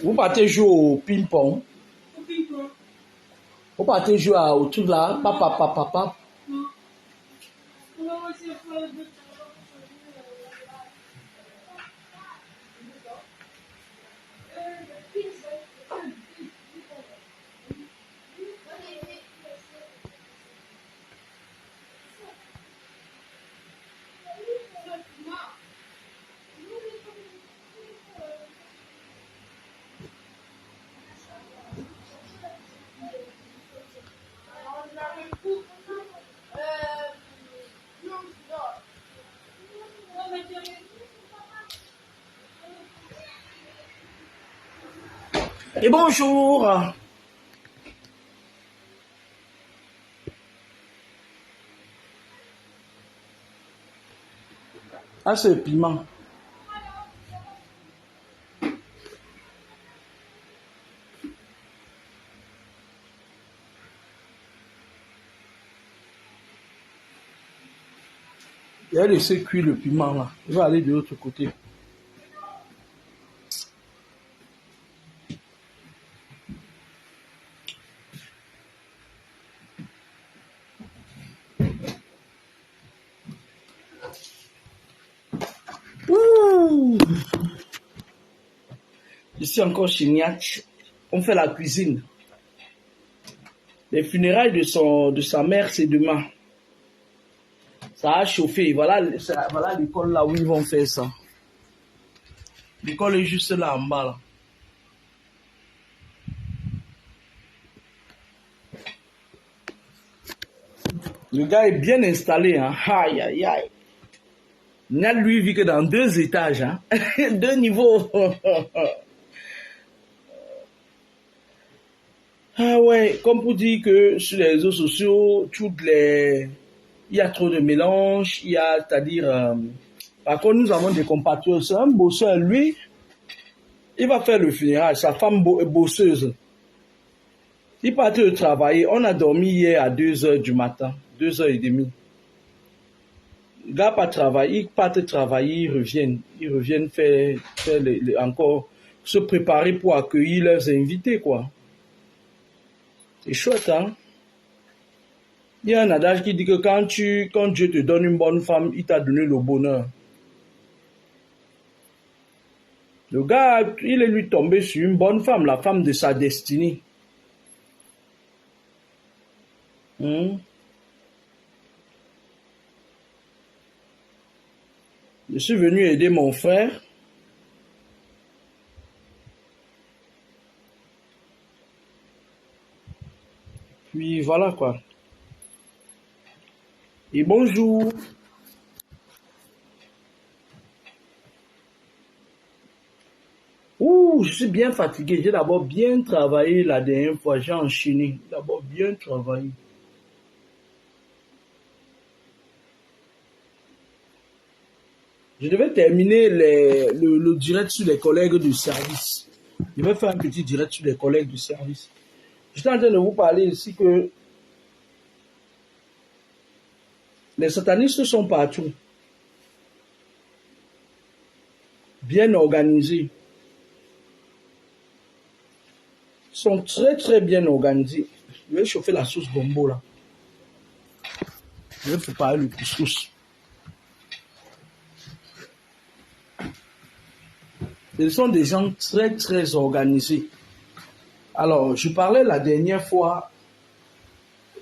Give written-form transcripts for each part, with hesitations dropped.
Vous partez jouer au ping-pong. Vous partez jouer au truc là. Papa. Et bonjour. Ah, c'est le piment. Il a laissé cuire le piment là. Il va aller de l'autre côté. Ouh. Ici encore chez Niach, on fait la cuisine. Les funérailles de sa mère, c'est demain. Ça a chauffé. Voilà l'école là où ils vont faire ça. L'école est juste là en bas là. Le gars est bien installé, hein. Aïe, aïe, aïe. Niach, lui, vit que dans 2 étages, hein. 2 niveaux. Ah ouais, comme pour dire que sur les réseaux sociaux, il y a trop de mélange, c'est-à-dire, par contre, nous avons des compatriotes, c'est un bosseur, lui, il va faire le funérail, sa femme bosseuse. Il partait travailler, on a dormi hier à 2h du matin, 2h30. Le gars part travailler, ils partent travailler, ils reviennent faire encore se préparer pour accueillir leurs invités, quoi. C'est chouette, hein? Il y a un adage qui dit que quand Dieu te donne une bonne femme, il t'a donné le bonheur. Le gars, il est lui tombé sur une bonne femme, la femme de sa destinée. Je suis venu aider mon frère. Puis voilà quoi. Et bonjour. Ouh, je suis bien fatigué. J'ai d'abord bien travaillé la dernière fois. J'ai enchaîné. D'abord bien travaillé. Je devais terminer le direct sur les collègues du service. Je vais faire un petit direct sur les collègues du service. Je suis en train de vous parler ici que les satanistes sont partout. Bien organisés. Ils sont très très bien organisés. Je vais chauffer la sauce gombo là. Je vais préparer le couscous. Ils sont des gens très très organisés. Alors, je parlais la dernière fois,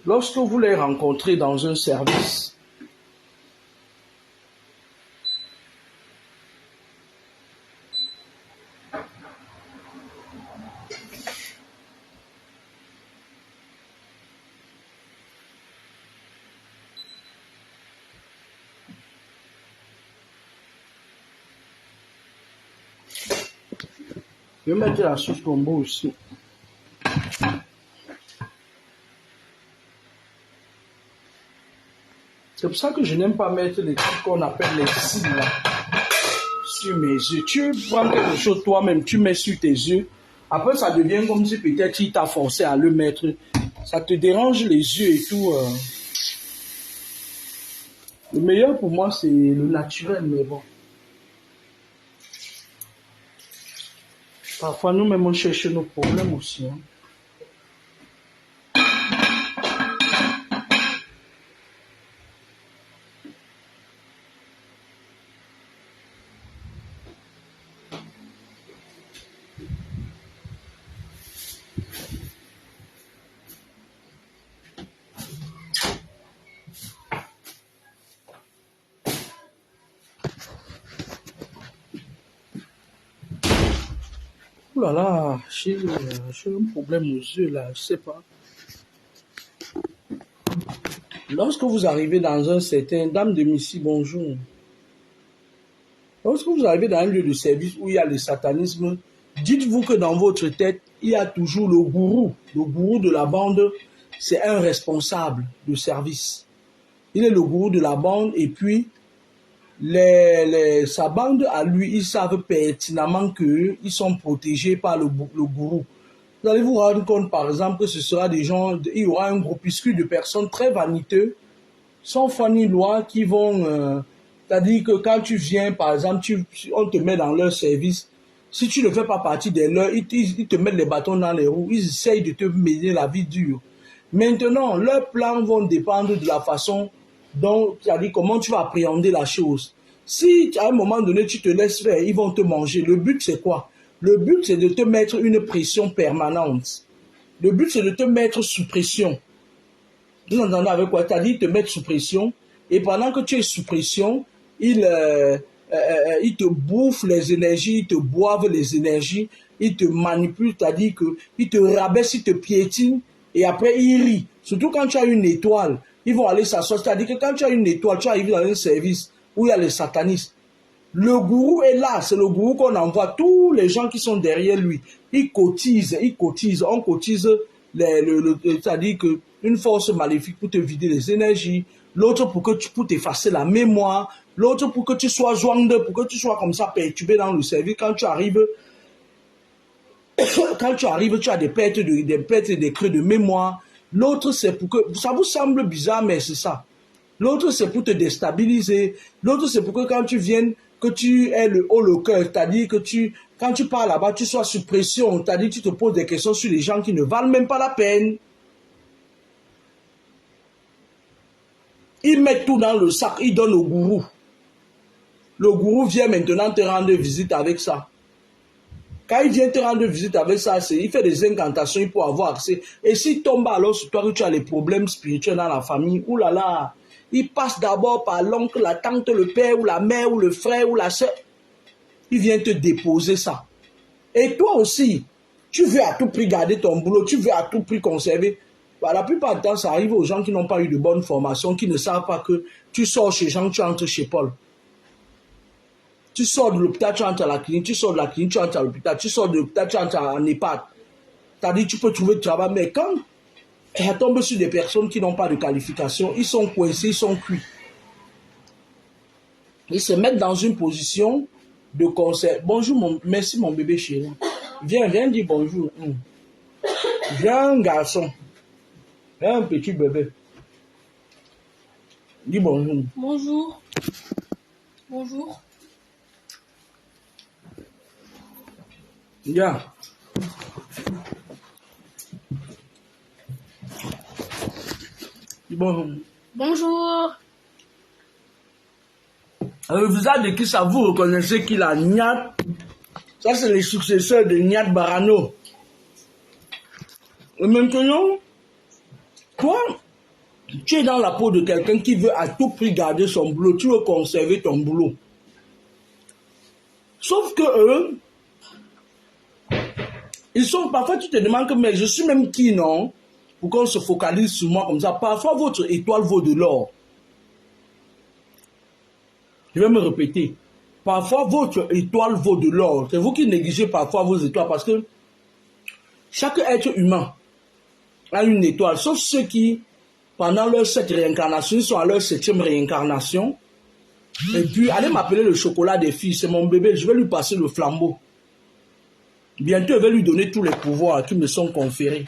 lorsque vous les rencontrez dans un service, je vais mettre la sauce gombo aussi. C'est pour ça que je n'aime pas mettre les trucs qu'on appelle les cils là, sur mes yeux. Tu prends quelque chose toi-même, tu mets sur tes yeux. Après, ça devient comme si peut-être il t'a forcé à le mettre. Ça te dérange les yeux et tout. Le meilleur pour moi, c'est le naturel, mais bon. Parfois, nous-mêmes, on cherche nos problèmes aussi. Hein. Ouh là là, j'ai un problème aux yeux là, je sais pas. Lorsque vous arrivez dans un certain... Dame de Missy, bonjour. Lorsque vous arrivez dans un lieu de service où il y a le satanisme, dites-vous que dans votre tête, il y a toujours le gourou. Le gourou de la bande, c'est un responsable de service. Il est le gourou de la bande et puis sa bande à lui, ils savent pertinemment qu'ils sont protégés par le gourou. Vous allez vous rendre compte, par exemple, que ce sera des gens, il y aura un groupuscule de personnes très vaniteux, sans foi ni loi, qui vont... c'est-à-dire que quand tu viens, par exemple, on te met dans leur service, si tu ne fais pas partie de leur, ils te mettent les bâtons dans les roues, ils essayent de te mener la vie dure. Maintenant, leurs plans vont dépendre de la façon dont, c'est-à-dire comment tu vas appréhender la chose. Si à un moment donné, tu te laisses faire, ils vont te manger. Le but, c'est quoi? Le but, c'est de te mettre une pression permanente. Le but, c'est de te mettre sous pression. Vous entendez avec quoi? C'est-à-dire te mettre sous pression. Et pendant que tu es sous pression, ils te bouffent les énergies, ils te boivent les énergies, ils te manipulent, c'est-à-dire qu'ils te rabaissent, ils te piétinent, et après ils rient. Surtout quand tu as une étoile, ils vont aller s'asseoir. C'est-à-dire que quand tu as une étoile, tu arrives dans un service où il y a les satanistes. Le gourou est là, c'est le gourou qu'on envoie. Tous les gens qui sont derrière lui, ils cotisent. On cotise, c'est-à-dire qu'une force maléfique pour te vider les énergies, l'autre pour t'effacer la mémoire, l'autre pour que tu sois joindre, pour que tu sois comme ça perturbé dans le service. Quand tu arrives, tu as des pertes et des creux de mémoire. L'autre, c'est pour que, ça vous semble bizarre, mais c'est ça. L'autre, c'est pour te déstabiliser. L'autre, c'est pour que quand tu viennes, que tu aies le haut le cœur, c'est-à-dire que quand tu parles là-bas, tu sois sous pression, c'est-à-dire que tu te poses des questions sur les gens qui ne valent même pas la peine. Ils mettent tout dans le sac, ils donnent au gourou. Le gourou vient maintenant te rendre visite avec ça. Quand il vient te rendre visite avec ça, il fait des incantations, il peut avoir accès. Et s'il tombe alors sur toi que tu as les problèmes spirituels dans la famille, oulala, il passe d'abord par l'oncle, la tante, le père, ou la mère, ou le frère, ou la soeur. Il vient te déposer ça. Et toi aussi, tu veux à tout prix garder ton boulot, tu veux à tout prix conserver. Bah, la plupart du temps, ça arrive aux gens qui n'ont pas eu de bonne formation, qui ne savent pas que tu sors chez Jean, tu entres chez Paul. Tu sors de l'hôpital, tu entres à la clinique, tu sors de la clinique, tu entres à l'hôpital, tu sors de l'hôpital, tu entres en EHPAD. C'est-à-dire tu peux trouver du travail, mais quand elle tombe sur des personnes qui n'ont pas de qualification, ils sont coincés, ils sont cuits. Ils se mettent dans une position de conseil. Bonjour, merci mon bébé chéri. Viens dire bonjour. Viens un garçon. Viens un petit bébé. Dis bonjour. Bonjour. Bonjour. Viens. Dis bonjour. Bonjour. Le visage de qui ça vous reconnaissez qu'il a Niat. Ça, c'est les successeurs de Niat Barano. Et maintenant, toi, tu es dans la peau de quelqu'un qui veut à tout prix garder son boulot. Tu veux conserver ton boulot. Sauf que eux, ils sont, parfois tu te demandes que, mais je suis même qui, non? Pour qu'on se focalise sur moi comme ça. Parfois, votre étoile vaut de l'or. Je vais me répéter. Parfois, votre étoile vaut de l'or. C'est vous qui négligez parfois vos étoiles parce que chaque être humain a une étoile, sauf ceux qui, pendant leur 7 réincarnations, sont à leur 7e réincarnation. Et puis, allez m'appeler le chocolat des filles, c'est mon bébé, je vais lui passer le flambeau. Bientôt, je vais lui donner tous les pouvoirs qui me sont conférés.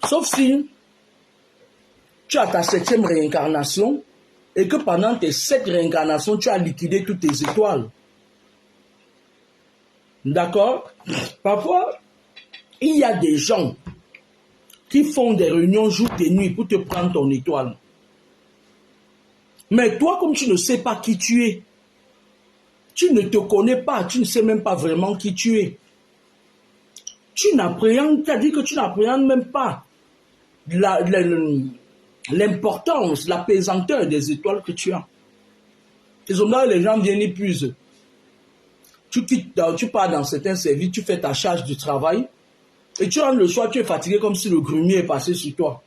Sauf si tu as ta 7e réincarnation et que pendant tes 7 réincarnations, tu as liquidé toutes tes étoiles. D'accord? Parfois, il y a des gens qui font des réunions jour et nuit pour te prendre ton étoile. Mais toi, comme tu ne sais pas qui tu es, tu ne te connais pas, tu ne sais même pas vraiment qui tu es. Tu n'appréhendes, c'est-à-dire que tu n'appréhendes même pas l'importance, la pesanteur des étoiles que tu as. Ces hommes-là, les gens viennent et puisent. Tu pars dans certains services, tu fais ta charge de travail, et tu rentres le soir, tu es fatigué comme si le grumier est passé sur toi.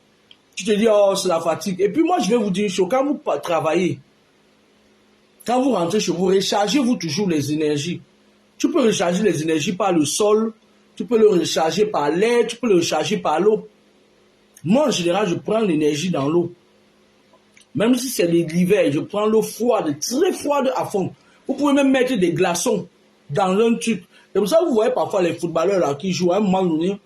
Tu te dis, oh, c'est la fatigue. Et puis moi, je vais vous dire une chose, quand vous travaillez, quand vous rentrez chez vous, rechargez-vous toujours les énergies. Tu peux recharger les énergies par le sol, tu peux le recharger par l'air, tu peux le recharger par l'eau. Moi, en général, je prends l'énergie dans l'eau. Même si c'est l'hiver, je prends l'eau froide, très froide à fond. Vous pouvez même mettre des glaçons dans un truc. C'est pour ça que vous voyez parfois les footballeurs là, qui jouent à un moment donné,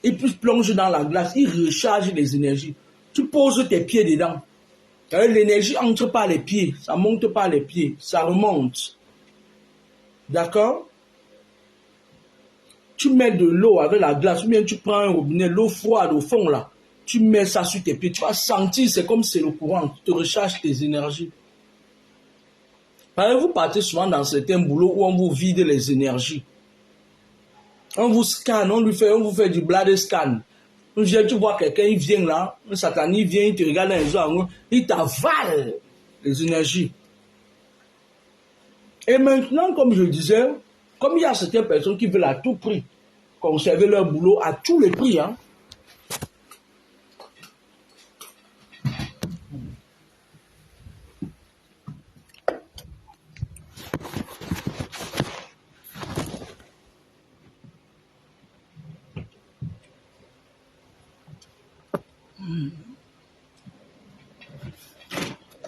ils plongent dans la glace, ils rechargent les énergies. Tu poses tes pieds dedans. L'énergie entre par les pieds, ça monte par les pieds, ça remonte. D'accord? Tu mets de l'eau avec la glace, ou bien tu prends un robinet, l'eau froide au fond là, tu mets ça sur tes pieds, tu vas sentir, c'est comme c'est le courant, tu te recharges tes énergies. Par exemple, vous partez souvent dans certains boulots où on vous vide les énergies. On vous scanne, on vous fait du blood scan. Tu vois quelqu'un, il vient là, un satan, il vient, il te regarde dans les yeux, il t'avale les énergies. Et maintenant, comme je disais, comme il y a certaines personnes qui veulent à tout prix conserver leur boulot à tous les prix, hein.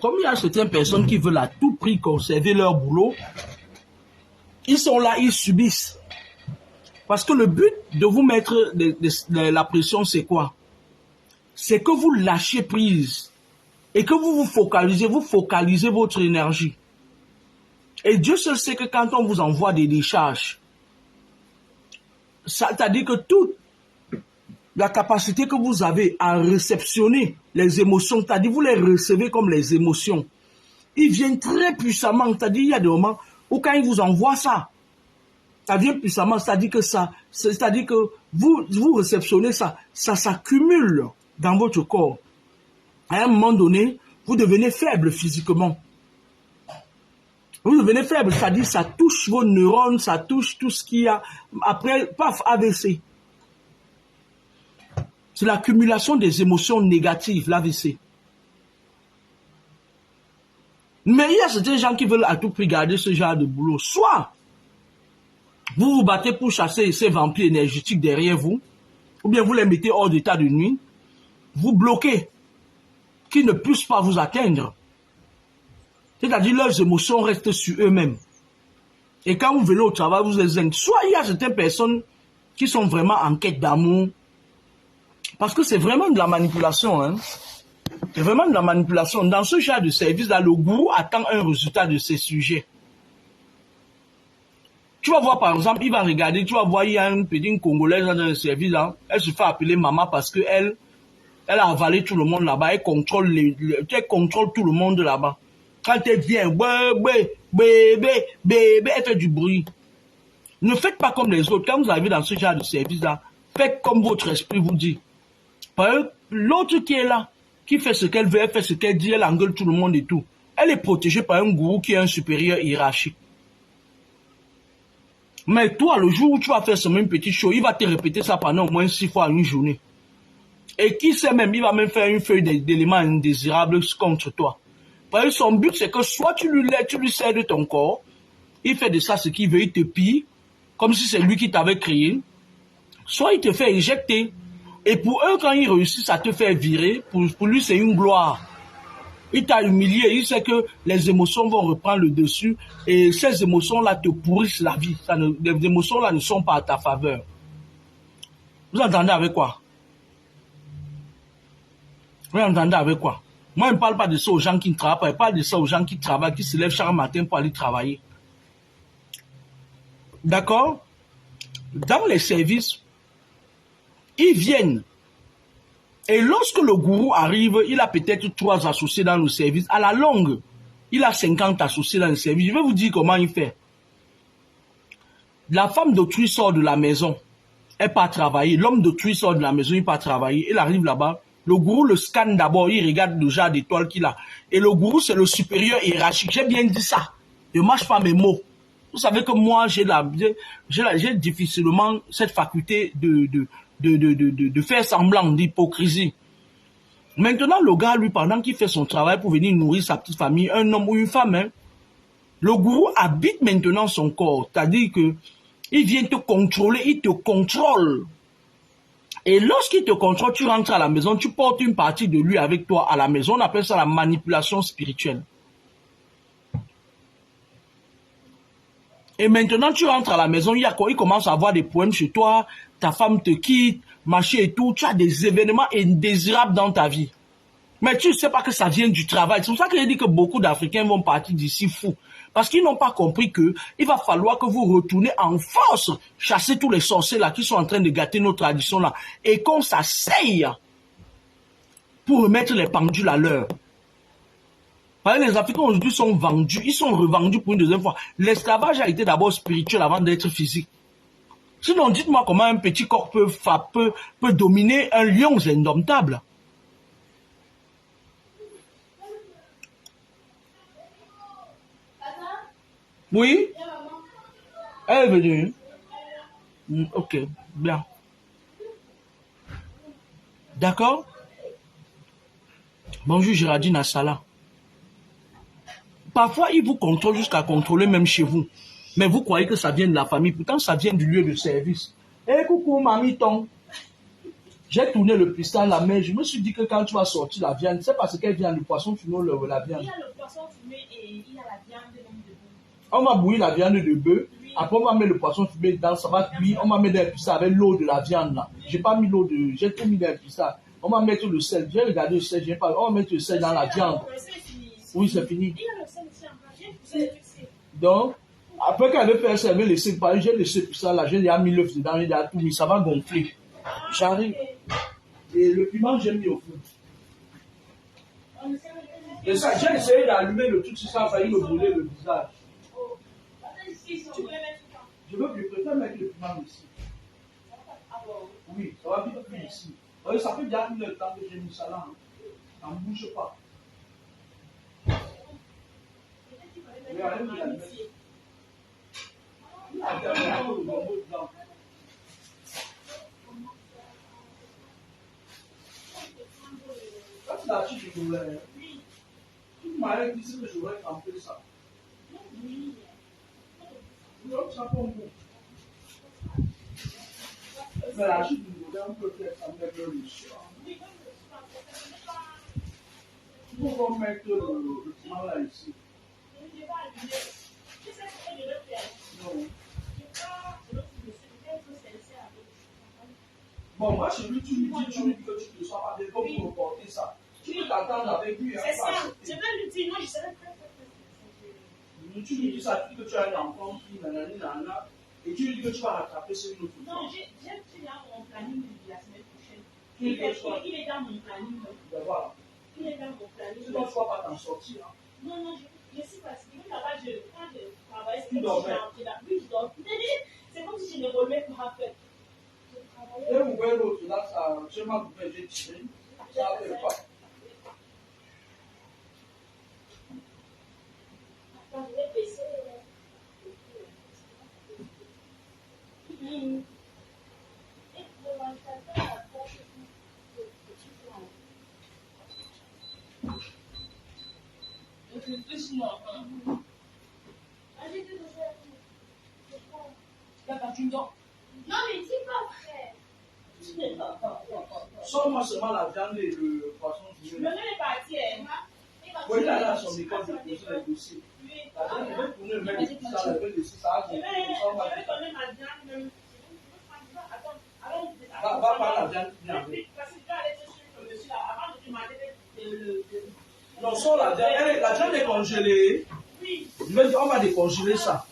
Comme il y a certaines personnes qui veulent à tout prix conserver leur boulot, ils sont là, ils subissent. Parce que le but de vous mettre de la pression, c'est quoi? C'est que vous lâchez prise et que vous focalisez votre énergie. Et Dieu seul sait que quand on vous envoie des décharges, c'est-à-dire que toute la capacité que vous avez à réceptionner les émotions, c'est-à-dire vous les recevez comme les émotions, ils viennent très puissamment, c'est-à-dire il y a des moments où quand ils vous envoient ça, ça vient puissamment, c'est-à-dire que vous réceptionnez ça, ça s'accumule dans votre corps. À un moment donné, vous devenez faible physiquement. Vous devenez faible, c'est-à-dire ça touche vos neurones, ça touche tout ce qu'il y a. Après, paf, AVC. C'est l'accumulation des émotions négatives, l'AVC. Mais il y a certains gens qui veulent à tout prix garder ce genre de boulot. Soit vous vous battez pour chasser ces vampires énergétiques derrière vous, ou bien vous les mettez hors d'état de nuit, vous bloquez, qu'ils ne puissent pas vous atteindre. C'est-à-dire leurs émotions restent sur eux-mêmes. Et quand vous venez au travail, vous les aidez. Soit il y a certaines personnes qui sont vraiment en quête d'amour, parce que c'est vraiment de la manipulation. Hein. C'est vraiment de la manipulation. Dans ce genre de service-là, le gourou attend un résultat de ces sujets. Tu vas voir, par exemple, il va regarder, tu vas voir, il y a une petite Congolaise dans un service, là, elle se fait appeler maman parce qu'elle a avalé tout le monde là-bas, elle contrôle tout le monde là-bas. Quand elle vient, bébé, elle fait du bruit. Ne faites pas comme les autres. Quand vous arrivez dans ce genre de service-là, faites comme votre esprit vous dit. L'autre qui est là, qui fait ce qu'elle veut, elle fait ce qu'elle dit, elle engueule tout le monde et tout. Elle est protégée par un gourou qui est un supérieur hiérarchique. Mais toi, le jour où tu vas faire ce même petit show, il va te répéter ça pendant au moins 6 fois une journée. Et qui sait même, il va même faire une feuille d'éléments indésirables contre toi. Parce que son but, c'est que soit tu lui sers de ton corps, il fait de ça ce qu'il veut, il te pille, comme si c'est lui qui t'avait créé, soit il te fait éjecter. Et pour eux, quand ils réussissent à te faire virer, pour lui, c'est une gloire. Il t'a humilié, il sait que les émotions vont reprendre le dessus et ces émotions-là te pourrissent la vie. Les émotions-là ne sont pas à ta faveur. Vous entendez avec quoi? Vous entendez avec quoi? Moi, je ne parle pas de ça aux gens qui ne travaillent pas, je parle de ça aux gens qui travaillent, qui se lèvent chaque matin pour aller travailler. d'accord, dans les services, ils viennent. Et lorsque le gourou arrive, il a peut-être 3 associés dans le service. À la longue, il a 50 associés dans le service. Je vais vous dire comment il fait. La femme d'autrui sort de la maison. Elle part travailler. L'homme d'autrui sort de la maison, il part travailler. Il arrive là-bas. Le gourou le scanne d'abord. Il regarde le genre d'étoiles qu'il a. Et le gourou, c'est le supérieur hiérarchique. J'ai bien dit ça. Je ne mâche pas mes mots. Vous savez que moi, j'ai difficilement cette faculté de faire semblant d'hypocrisie. Maintenant, le gars, lui, pendant qu'il fait son travail pour venir nourrir sa petite famille, un homme ou une femme, hein, le gourou habite maintenant son corps. C'est-à-dire que il vient te contrôler, il te contrôle. Et lorsqu'il te contrôle, tu rentres à la maison, tu portes une partie de lui avec toi à la maison. On appelle ça la manipulation spirituelle. Et maintenant, tu rentres à la maison, il y a quoi? Il commence à avoir des problèmes chez toi, ta femme te quitte, machin et tout. Tu as des événements indésirables dans ta vie. Mais tu ne sais pas que ça vient du travail. C'est pour ça que j'ai dit que beaucoup d'Africains vont partir d'ici fous. Parce qu'ils n'ont pas compris qu'il va falloir que vous retournez en force, chasser tous les sorciers là qui sont en train de gâter nos traditions là. Et qu'on s'asseye pour remettre les pendules à l'heure. Les Africains aujourd'hui sont vendus, ils sont revendus pour une deuxième fois. L'esclavage a été d'abord spirituel avant d'être physique. Sinon, dites-moi comment un petit corps peut dominer un lion indomptable. Oui? Elle est venue. Ok, bien. D'accord? Bonjour Géraldine Assala. Parfois, ils vous contrôlent jusqu'à contrôler même chez vous. Mais vous croyez que ça vient de la famille. Pourtant, ça vient du lieu de service. Eh, coucou, mamie ton. J'ai tourné le piston la main. Je me suis dit que quand tu vas sortir la viande, c'est parce qu'elle vient du poisson fumé ou la viande. Il y a le poisson fumé et il y a la viande de bœuf. On va bouillir la viande de bœuf. Oui. Après, on va mettre le poisson fumé dedans. Ça va cuire. On va mettre dans le piston avec l'eau de la viande là. J'ai pas mis l'eau de. J'ai tout mis dans le piston. On va mettre le sel. J'ai regardé le sel. J'ai pas. On va mettre le sel dans la viande. Oui, c'est fini. Donc, après qu'elle veut faire ça, elle veut laisser parler. J'ai laissé ça là. J'ai déjà mis l'œuf dedans. J'ai déjà tout mis. Ça va gonfler. J'arrive. Et le piment, j'ai mis au feu. Et ça, j'ai essayé d'allumer le truc, ça a failli me brûler le visage. Je préfère mettre le piment ici. Oui, ça va vite plus ici. Ça fait déjà le temps que j'ai mis ça là. Ça ne bouge pas. Quand tu l'as dit, je voulais. Tu m'avais dit que je voulais tremper ça. Donc, ça prend beaucoup. Mais la chute du modèle, on peut faire ça avec le soir. On va mettre le piment là ici. Non. Bon, moi, chez lui, tu lui dis que tu ne sois pas d'accord pour me porter ça. Tu peux t'attendre avec lui. C'est ça. Je vais lui dire, non, je serai très. Tu lui dis ça, tu dis que tu as un enfant qui nanana, et tu lui dis que tu vas rattraper ce autre. Non, j'ai là mon planning de la semaine prochaine. Il est dans mon planning. Ben voilà. Il est dans mon planning. Tu ne dois pas t'en sortir. Hein. Non, je suis fatiguée. Là-bas, quand je travaille, c'est comme si j'entrais là. Oui, je dors. C'est comme si je ne remets pas en fait. J'ai ouvert l'autre là, ça, je m'en ouvert, j'ai tiré. Ça ne fait pas. Attends, je vais baisser. Non, mais dis pas, frère. Sors-moi seulement la viande et le poisson. Le même est parti, hein. Oui, il a son école de poser les dossiers. La viande, je vais tourner le même et ça, je vais laisser ça. Je vais donner ma viande. Va par la viande qui vient avec. Parce que tu vas aller chercher le monsieur là, avant de demander le. Non, sors la viande. La viande est congelée. Oui. Je vais dire, on va décongeler ça.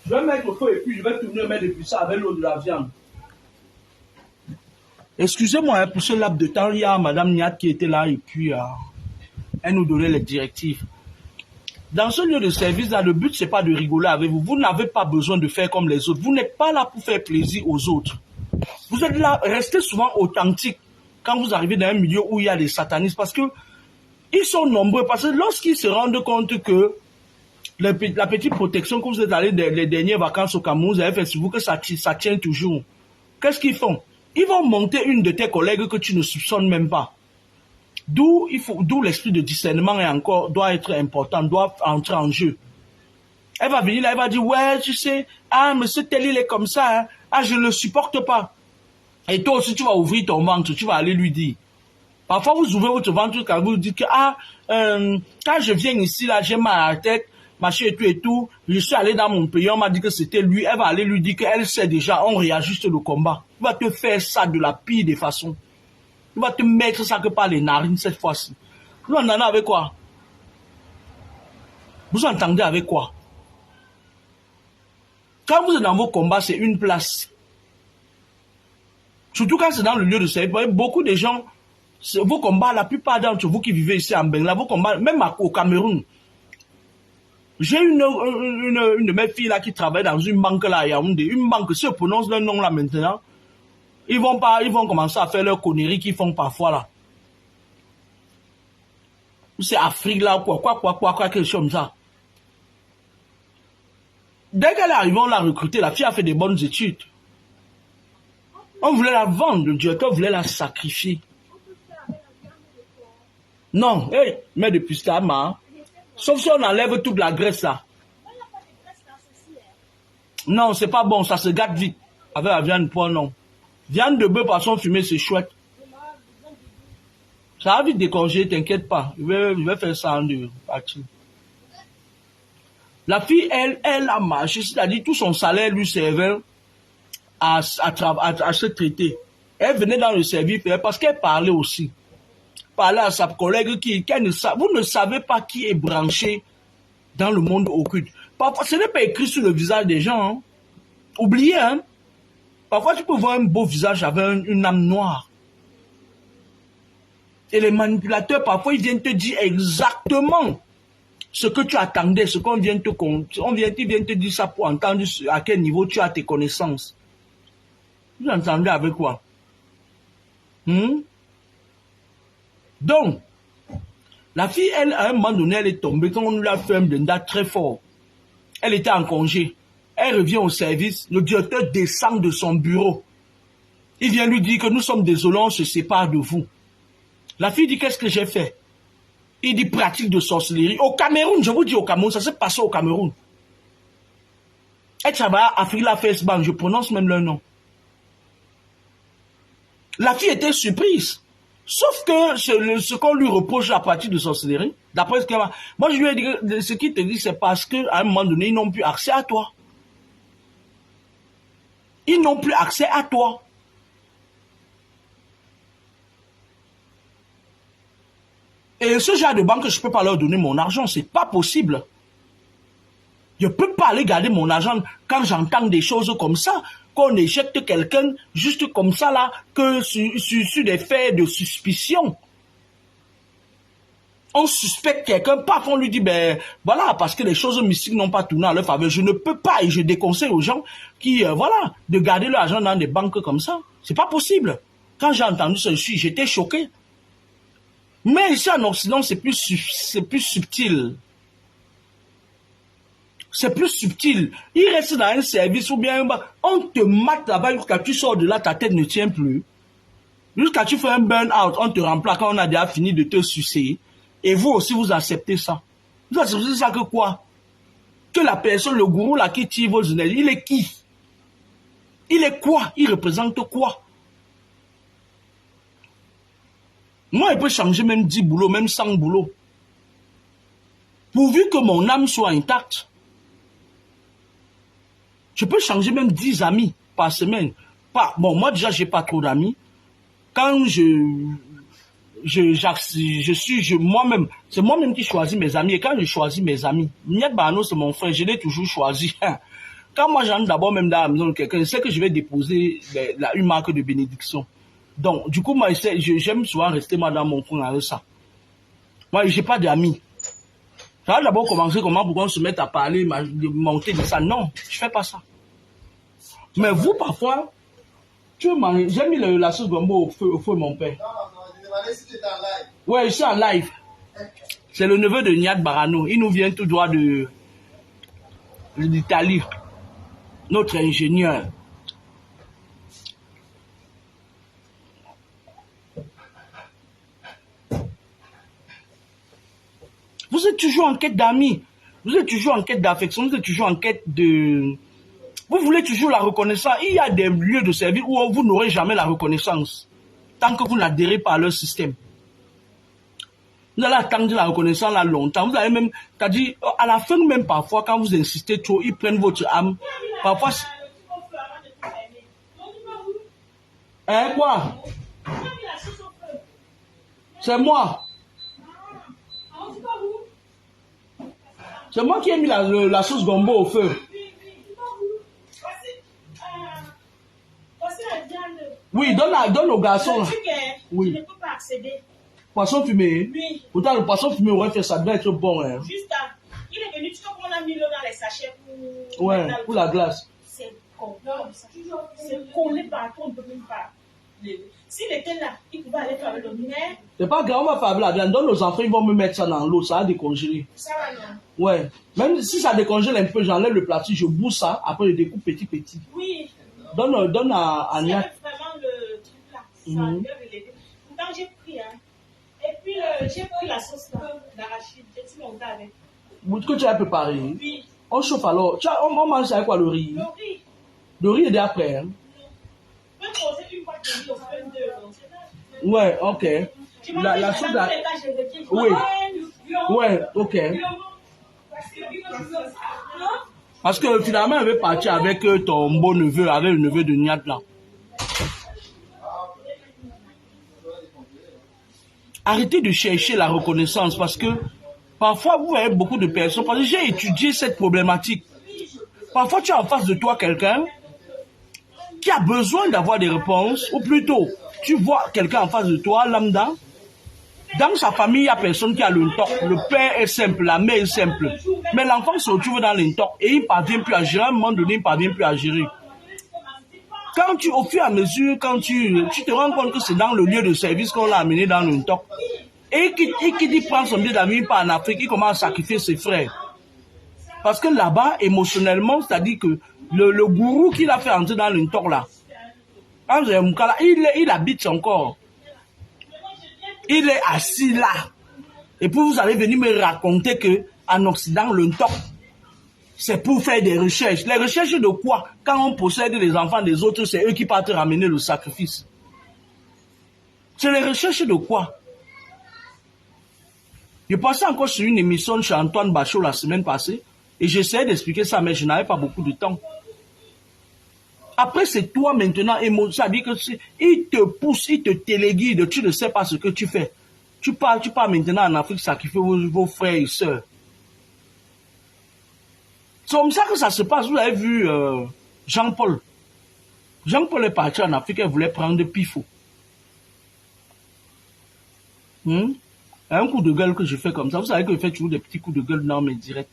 Je vais mettre au feu et puis je vais tourner mettre depuis ça avec l'eau de la viande. Excusez-moi hein, pour ce laps de temps, il y a Madame Niat qui était là et puis elle nous donnait les directives. Dans ce lieu de service, là, le but, c'est pas de rigoler avec vous. Vous n'avez pas besoin de faire comme les autres. Vous n'êtes pas là pour faire plaisir aux autres. Vous êtes là, restez souvent authentique quand vous arrivez dans un milieu où il y a des satanistes parce que ils sont nombreux. Parce que lorsqu'ils se rendent compte que la petite protection que vous êtes allé les dernières vacances au Cameroun, vous avez fait sur vous que ça tient toujours. Qu'est-ce qu'ils font? Ils vont monter une de tes collègues que tu ne soupçonnes même pas. D'où l'esprit de discernement doit être important, doit entrer en jeu. Elle va venir là, elle va dire, ouais, tu sais, ah, monsieur tel, il est comme ça, hein. Ah, je ne le supporte pas. Et toi aussi, tu vas ouvrir ton ventre, tu vas aller lui dire. Parfois, vous ouvrez votre ventre quand vous dites que, quand je viens ici, là, j'ai mal à la tête, machin et tout, je suis allé dans mon pays, on m'a dit que c'était lui, elle va aller lui dire qu'elle sait déjà, on réajuste le combat. Il va te faire ça de la pire des façons. Il va te mettre ça que par les narines cette fois-ci. Vous entendez avec quoi? Vous entendez avec quoi? Quand vous êtes dans vos combats, c'est une place. Surtout quand c'est dans le lieu de service. Beaucoup de gens, vos combats, la plupart d'entre vous qui vivez ici en Bengla, vos combats, même au Cameroun. J'ai une de mes filles là qui travaille dans une banque là à Yaoundé. Une banque, si on prononce leur nom là maintenant, ils vont commencer à faire leurs conneries qu'ils font parfois là. C'est Afrique là, quoi, quelque chose comme ça. Dès qu'elle est arrivée, on l'a recrutée. La fille a fait des bonnes études. On voulait la vendre, le directeur voulait la sacrifier. Non, hey, mais depuis ça, sauf si on enlève toute la graisse là. Non, c'est pas bon, ça se gâte vite. Avec la viande poids, non. Viande de bœuf, poisson fumé, c'est chouette. Ça va vite décongeler, t'inquiète pas. Je vais faire ça en deux parties. La fille, elle a marché, c'est-à-dire tout son salaire lui servait à se traiter. Elle venait dans le service parce qu'elle parlait aussi. Parlait à sa collègue vous ne savez pas qui est branché dans le monde occulte. Parfois, ce n'est pas écrit sur le visage des gens. Hein. Oubliez, hein. Parfois, tu peux voir un beau visage avec une âme noire. Et les manipulateurs, parfois, ils viennent te dire exactement ce que tu attendais, ce qu'on vient ils viennent te dire ça pour entendre à quel niveau tu as tes connaissances. Vous entendez avec quoi? Donc, la fille, elle, à un moment donné, elle est tombée, quand on lui a fait un blindage très fort. Elle était en congé. Elle revient au service, le directeur descend de son bureau. Il vient lui dire que nous sommes désolés, on se sépare de vous. La fille dit, qu'est-ce que j'ai fait? Il dit, pratique de sorcellerie. Au Cameroun, je vous dis au Cameroun, ça s'est passé au Cameroun. Elle travaille à Afrila First Bank, je prononce même leur nom. La fille était surprise. Sauf que ce qu'on lui reproche à partir de sorcellerie, d'après ce qu'elle m'a... Moi, je lui ai dit, ce qu'il te dit, c'est parce qu'à un moment donné, ils n'ont plus accès à toi. Ils n'ont plus accès à toi. Et ce genre de banque, je ne peux pas leur donner mon argent. C'est pas possible. Je ne peux pas aller garder mon argent quand j'entends des choses comme ça, qu'on éjecte quelqu'un juste comme ça là, que sur des faits de suspicion. On suspecte quelqu'un, paf, on lui dit, ben voilà, parce que les choses mystiques n'ont pas tourné à leur faveur. Je ne peux pas et je déconseille aux gens qui, voilà, de garder leur argent dans des banques comme ça. C'est pas possible. Quand j'ai entendu ceci, j'étais choqué. Mais ici en Occident, c'est plus subtil. C'est plus subtil. Il reste dans un service ou bien on te mate là-bas jusqu'à tu sors de là, ta tête ne tient plus. Jusqu'à tu fais un burn-out, on te remplace quand on a déjà fini de te sucer. Et vous aussi, vous acceptez ça. Vous acceptez ça que quoi? Que la personne, le gourou là qui tire vos énergies, il est qui? Il est quoi? Il représente quoi? Moi, il peut changer même 10 boulots, même 100 boulots. Pourvu que mon âme soit intacte. Je peux changer même 10 amis par semaine. Bon, moi déjà, j'ai pas trop d'amis. Quand moi-même, c'est moi-même qui choisis mes amis. Et quand je choisis mes amis, Miet Bano, c'est mon frère, je l'ai toujours choisi. Quand moi j'entre d'abord même dans la maison de quelqu'un, je sais que je vais déposer une marque de bénédiction. Donc, du coup, moi, j'aime souvent rester moi dans mon coin avec ça. Moi, j'ai pas d'amis. Ça va d'abord commencer comment pour qu'on se mette à parler, de monter de ça. Non, je fais pas ça. Mais vous, parfois, tu veux manger. J'ai mis la sauce gombo au feu, mon père. Je demandais si tu étais en live. Ouais, je suis en live. C'est le neveu de Niad Barano. Il nous vient tout droit d'Italie. Notre ingénieur. Vous êtes toujours en quête d'amis. Vous êtes toujours en quête d'affection. Vous êtes toujours en quête de... Vous voulez toujours la reconnaissance. Il y a des lieux de service où vous n'aurez jamais la reconnaissance. Tant que vous n'adhérez pas à leur système. Vous allez attendre la reconnaissance là longtemps. Vous allez même... C'est-à-dire, à la fin même parfois, quand vous insistez trop, ils prennent votre âme. Parfois... Hein, quoi? C'est moi. C'est moi qui ai mis la sauce gombo au feu. Oui, donne au garçon. Là. Oui. Je ne peux pas accéder. Poisson fumé? Oui. Pourtant, le poisson fumé aurait fait ça, doit être bon. Hein. Juste à... Il est venu, tu comprends, on a mis l'eau dans les sachets pour... Ouais, pour la glace. C'est con. C'est collé partout, on ne peut même pas. S'il était là, il pouvait aller faire le mais... C'est pas grave, on va faire la viande. Donne aux enfants, ils vont me mettre ça dans l'eau, ça va décongeler. Ça va, non? Ouais. Même si ça décongèle un peu, j'enlève le plastique, je bouge ça, après je découpe petit. Oui. Donne à Nia. C'est vraiment le truc là. Ça va bien l'aider. Pourtant, j'ai pris, hein. Et puis, j'ai pris la sauce d'arachide. J'ai dit mon gars avec. Que tu as préparé. Oui. On chauffe alors. On mange avec quoi, le riz? Le riz. Le riz est déjà prêt, hein? On peut poser une boîte de riz au feu de... Ouais, ok. La sauce là. Oui. Ouais, ok. Parce que finalement, elle veut partir avec ton beau neveu, avec le neveu de Niat là. Arrêtez de chercher la reconnaissance parce que parfois vous voyez beaucoup de personnes. Parce que j'ai étudié cette problématique. Parfois tu as en face de toi quelqu'un qui a besoin d'avoir des réponses, ou plutôt tu vois quelqu'un en face de toi, lambda. Dans sa famille, il n'y a personne qui a le TOC. Le père est simple, la mère est simple. Mais l'enfant se retrouve dans le TOC et il ne parvient plus à gérer. À un moment donné, il ne parvient plus à gérer. Quand au fur et à mesure, quand tu te rends compte que c'est dans le lieu de service qu'on l'a amené dans le TOC, et qui dit prendre son billet d'avion par en Afrique, il commence à sacrifier ses frères. Parce que là-bas, émotionnellement, c'est-à-dire que le gourou qui l'a fait entrer dans le TOC là, il habite son corps. Il est assis là. Et puis vous allez venir me raconter que en Occident, le TOC, c'est pour faire des recherches. Les recherches de quoi? Quand on possède les enfants des autres, c'est eux qui partent ramener le sacrifice. C'est les recherches de quoi? Je passais encore sur une émission chez Antoine Bachot la semaine passée et j'essayais d'expliquer ça, mais je n'avais pas beaucoup de temps. Après, c'est toi maintenant, ça dit que il te pousse, il te téléguide, tu ne sais pas ce que tu fais. Tu pars maintenant en Afrique sacrifier vos frères et sœurs. C'est comme ça que ça se passe. Vous avez vu Jean-Paul. Jean-Paul est parti en Afrique, il voulait prendre Pifo. Un coup de gueule que je fais comme ça, vous savez que je fais toujours des petits coups de gueule dans mes directs.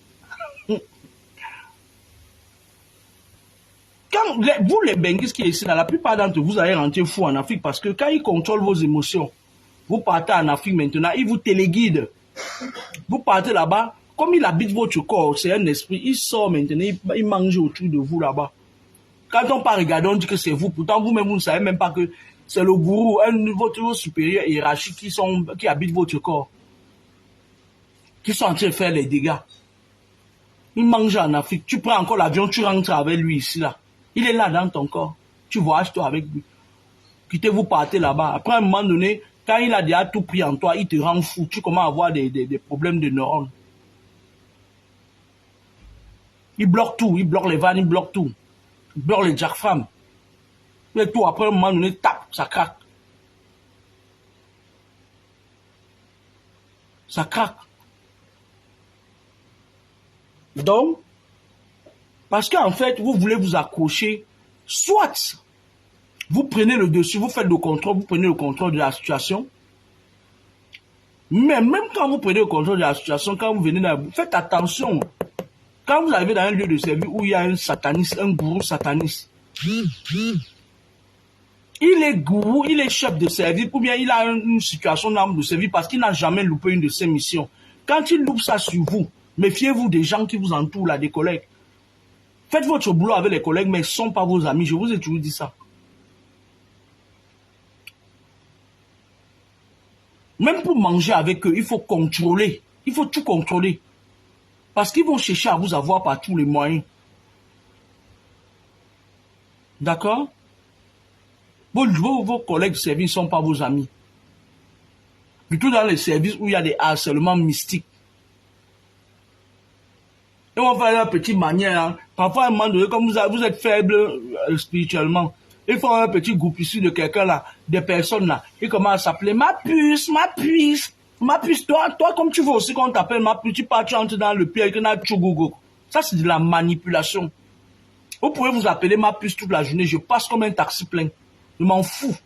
Quand vous les Benguis qui sont ici, la plupart d'entre vous allez rentrer fou en Afrique parce que quand ils contrôlent vos émotions, vous partez en Afrique maintenant, ils vous téléguident. Vous partez là-bas, comme il habite votre corps, c'est un esprit, il sort maintenant, il mange autour de vous là-bas. Quand on part regarder, on dit que c'est vous, pourtant vous-même vous ne savez même pas que c'est le gourou, votre supérieur hiérarchique qui habite votre corps, qui sont en train de faire les dégâts. Il mange en Afrique, tu prends encore l'avion, tu rentres avec lui ici là. Il est là dans ton corps. Tu voyages toi avec lui. Quittez-vous, partez là-bas. Après un moment donné, quand il a déjà tout pris en toi, il te rend fou. Tu commences à avoir des problèmes de neurones. Il bloque tout. Il bloque les vannes, il bloque tout. Il bloque les diaphragmes. Et tout, après un moment donné, tape, ça craque. Ça craque. Donc, Parce qu'en fait, vous voulez vous accrocher. Soit vous prenez le dessus, vous faites le contrôle, vous prenez le contrôle de la situation. Mais même quand vous prenez le contrôle de la situation, quand vous venez dans... Faites attention. Quand vous arrivez dans un lieu de service où il y a un sataniste, un gourou sataniste, il est gourou, il est chef de service, ou bien il a une situation d'arme de service parce qu'il n'a jamais loupé une de ses missions. Quand il loupe ça sur vous, méfiez-vous des gens qui vous entourent, là, des collègues. Faites votre boulot avec les collègues, mais ils ne sont pas vos amis. Je vous ai toujours dit ça. Même pour manger avec eux, il faut contrôler. Il faut tout contrôler. Parce qu'ils vont chercher à vous avoir par tous les moyens. D'accord? Vos collègues de service ne sont pas vos amis. Plutôt dans les services où il y a des harcèlements mystiques. Et on va faire une petite manière. Hein. Parfois, à un moment donné, comme vous êtes faible spirituellement, il faut un petit groupe ici de quelqu'un là, des personnes là. Ils commencent à s'appeler ma puce, ma puce, ma puce. Toi, comme tu veux aussi qu'on t'appelle ma puce, tu entres dans le pied avec un tchougogo. Ça, c'est de la manipulation. Vous pouvez vous appeler ma puce toute la journée. Je passe comme un taxi plein. Je m'en fous.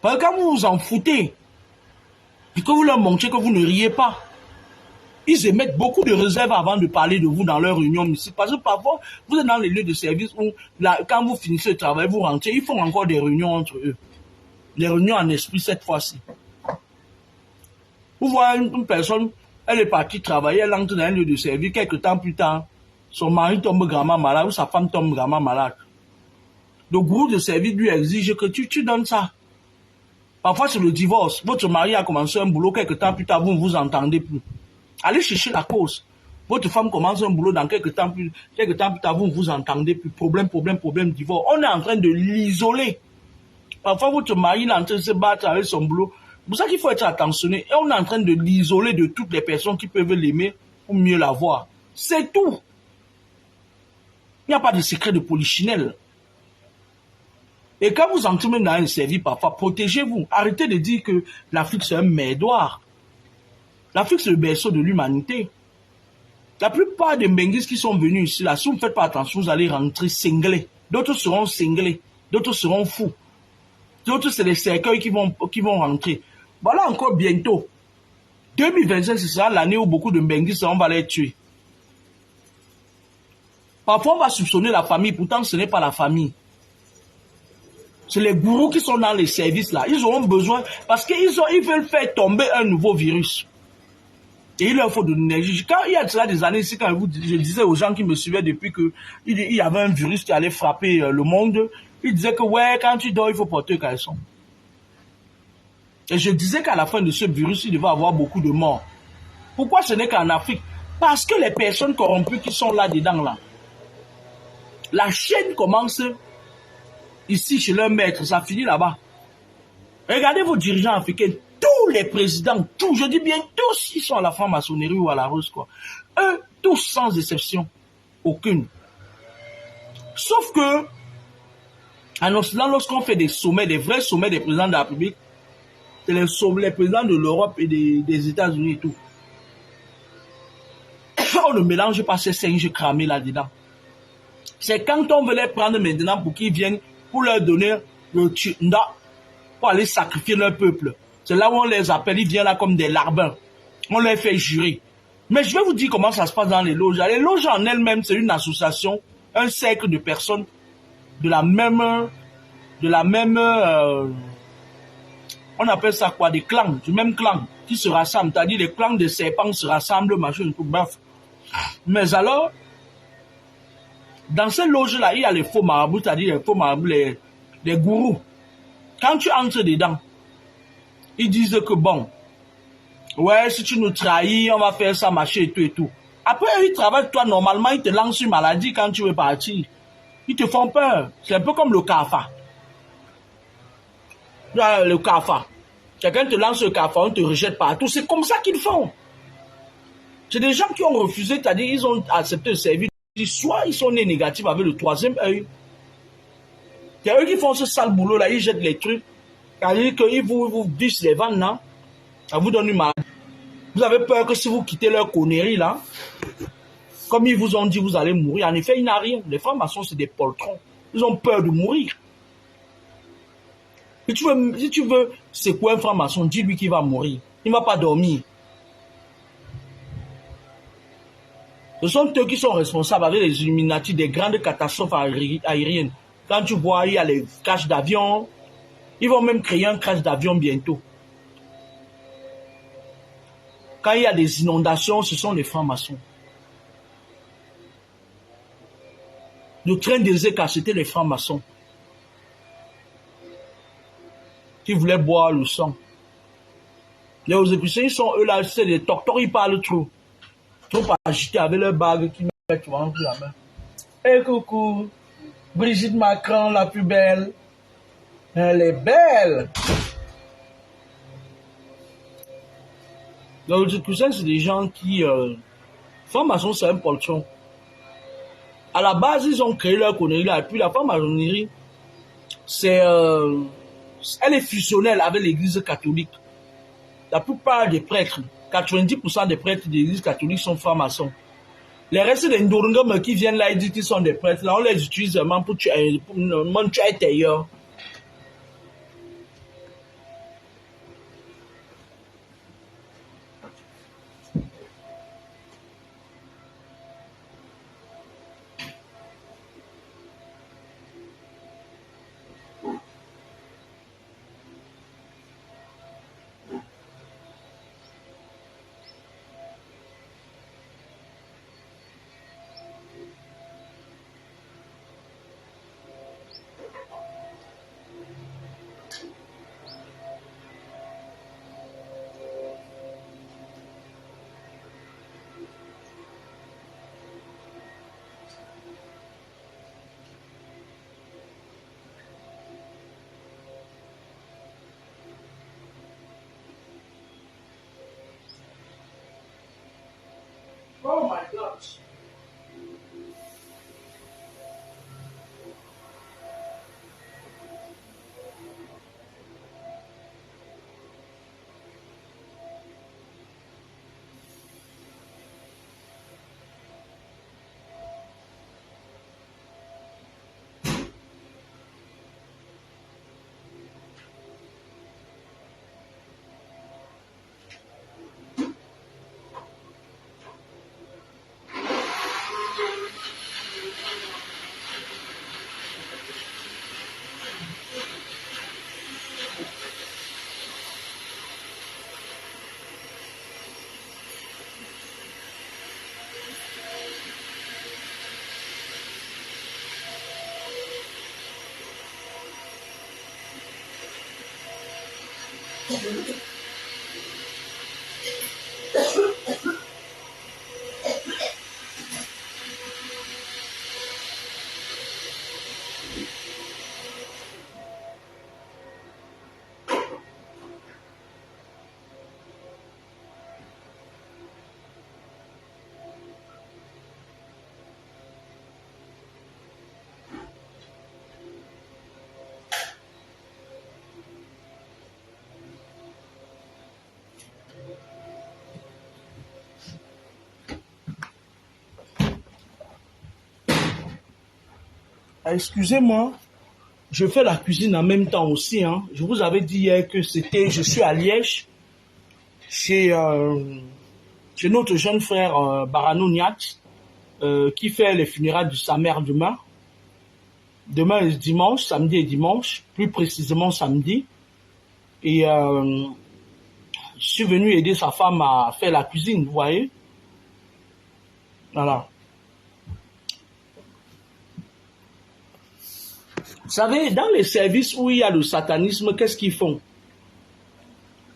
Parce que quand vous vous en foutez, et que vous leur montrez que vous ne riez pas, ils émettent beaucoup de réserves avant de parler de vous dans leur réunion ici. Parce que parfois, vous êtes dans les lieux de service où, là, quand vous finissez le travail, vous rentrez, ils font encore des réunions entre eux. Des réunions en esprit cette fois-ci. Vous voyez une personne, elle est partie travailler, elle entre dans un lieu de service, quelques temps plus tard, son mari tombe gravement malade ou sa femme tombe gravement malade. Le groupe de service lui exige que tu donnes ça. Parfois, c'est le divorce. Votre mari a commencé un boulot, quelques temps plus tard, vous ne vous entendez plus. Allez chercher la cause. Votre femme commence un boulot dans quelques temps plus tard, vous ne vous entendez plus. Problème, divorce. On est en train de l'isoler. Parfois, votre mari est en train de se battre avec son boulot. C'est pour ça qu'il faut être attentionné. Et on est en train de l'isoler de toutes les personnes qui peuvent l'aimer ou mieux la voir. C'est tout. Il n'y a pas de secret de polichinelle. Et quand vous entrez même dans un service, parfois, protégez-vous. Arrêtez de dire que l'Afrique, c'est un merdoir. L'Afrique, c'est le berceau de l'humanité. La plupart des Mbenguis qui sont venus ici, là, si vous ne faites pas attention, vous allez rentrer cinglés. D'autres seront cinglés. D'autres seront fous. D'autres, c'est les cercueils qui vont rentrer. Voilà encore bientôt. 2025, ce sera l'année où beaucoup de Mbenguis, on va les tuer. Parfois, on va soupçonner la famille, pourtant, ce n'est pas la famille. C'est les gourous qui sont dans les services là. Ils auront besoin, parce qu'ils veulent faire tomber un nouveau virus. Et il leur faut de l'énergie. Quand il y a cela des années ici, quand je disais aux gens qui me suivaient depuis qu'il y avait un virus qui allait frapper le monde, ils disaient que ouais, quand tu dors, il faut porter un caleçon. Et je disais qu'à la fin de ce virus, il devait y avoir beaucoup de morts. Pourquoi ce n'est qu'en Afrique? Parce que les personnes corrompues qui sont là-dedans, là, la chaîne commence ici chez leur maître, ça finit là-bas. Regardez vos dirigeants africains, tous les présidents, tous, je dis bien tous, ils sont à la franc-maçonnerie ou à la rose, quoi. Eux, tous sans exception, aucune. Sauf que, en Occident, lorsqu'on fait des sommets, des vrais sommets des présidents de la République, c'est les présidents de l'Europe et des États-Unis et tout. On ne mélange pas ces singes cramés là-dedans. C'est quand on veut les prendre maintenant pour qu'ils viennent, pour leur donner le tchunda, pour aller sacrifier leur peuple. C'est là où on les appelle, ils viennent là comme des larbins. On les fait jurer. Mais je vais vous dire comment ça se passe dans les loges. Les loges en elles-mêmes, c'est une association, un cercle de personnes de la même, on appelle ça quoi, des clans, du même clan, qui se rassemblent. C'est-à-dire les clans des serpents se rassemblent, machin, tout, bref. Mais alors, dans ces loges-là, il y a les faux marabouts, c'est-à-dire les faux marabouts, les gourous. Quand tu entres dedans, ils disent que bon, ouais, si tu nous trahis, on va faire ça, machin et tout et tout. Après, ils travaillent toi normalement, ils te lancent une maladie quand tu veux partir. Ils te font peur. C'est un peu comme le CAFA. Le CAFA. Quelqu'un te lance le CAFA, on te rejette partout. C'est comme ça qu'ils font. C'est des gens qui ont refusé, c'est-à-dire ils ont accepté le service. Soit ils sont nés négatifs avec le troisième œil. C'est eux qui font ce sale boulot là, ils jettent les trucs. C'est-à-dire qu'ils vous vissent les vannes là. Ça vous donne une maladie. Vous avez peur que si vous quittez leur connerie là, Comme ils vous ont dit, vous allez mourir. En effet, il n'a rien. Les francs-maçons, c'est des poltrons. Ils ont peur de mourir. Si tu veux secouer un franc-maçon, dis-lui qu'il va mourir. Il ne va pas dormir. Ce sont eux qui sont responsables avec les Illuminati des grandes catastrophes aériennes. Quand tu vois, il y a les crashs d'avion. Ils vont même créer un crash d'avion bientôt. Quand il y a des inondations, ce sont les francs-maçons. Le train des écarts, c'était les francs-maçons qui voulaient boire le sang. Les Rosicruciens, ils sont eux là, c'est des docteurs, ils parlent trop. Trop agités avec leur bague qui mettent souvent sur la main. Hey coucou, Brigitte Macron, la plus belle. Elle est belle. Les Rosicruciens, c'est des gens qui... francs-maçons, c'est un poltron. À la base, ils ont créé leur connerie là. Et puis la franc-maçonnerie, c'est... elle est fusionnelle avec l'église catholique. La plupart des prêtres, 90% des prêtres de l'église catholique sont francs-maçons. Les restes des Ndorongom qui viennent là, ils disent qu'ils sont des prêtres. Là, on les utilise vraiment pour tuer intérieur. Oh my gosh. Excusez-moi, je fais la cuisine en même temps aussi. Hein. Je vous avais dit hier que je suis à Liège, chez notre jeune frère Barano Niat, qui fait les funérailles de sa mère demain. Demain est dimanche, samedi et dimanche, plus précisément samedi. Et je suis venu aider sa femme à faire la cuisine, vous voyez. Voilà. Vous savez, dans les services où il y a le satanisme, qu'est-ce qu'ils font?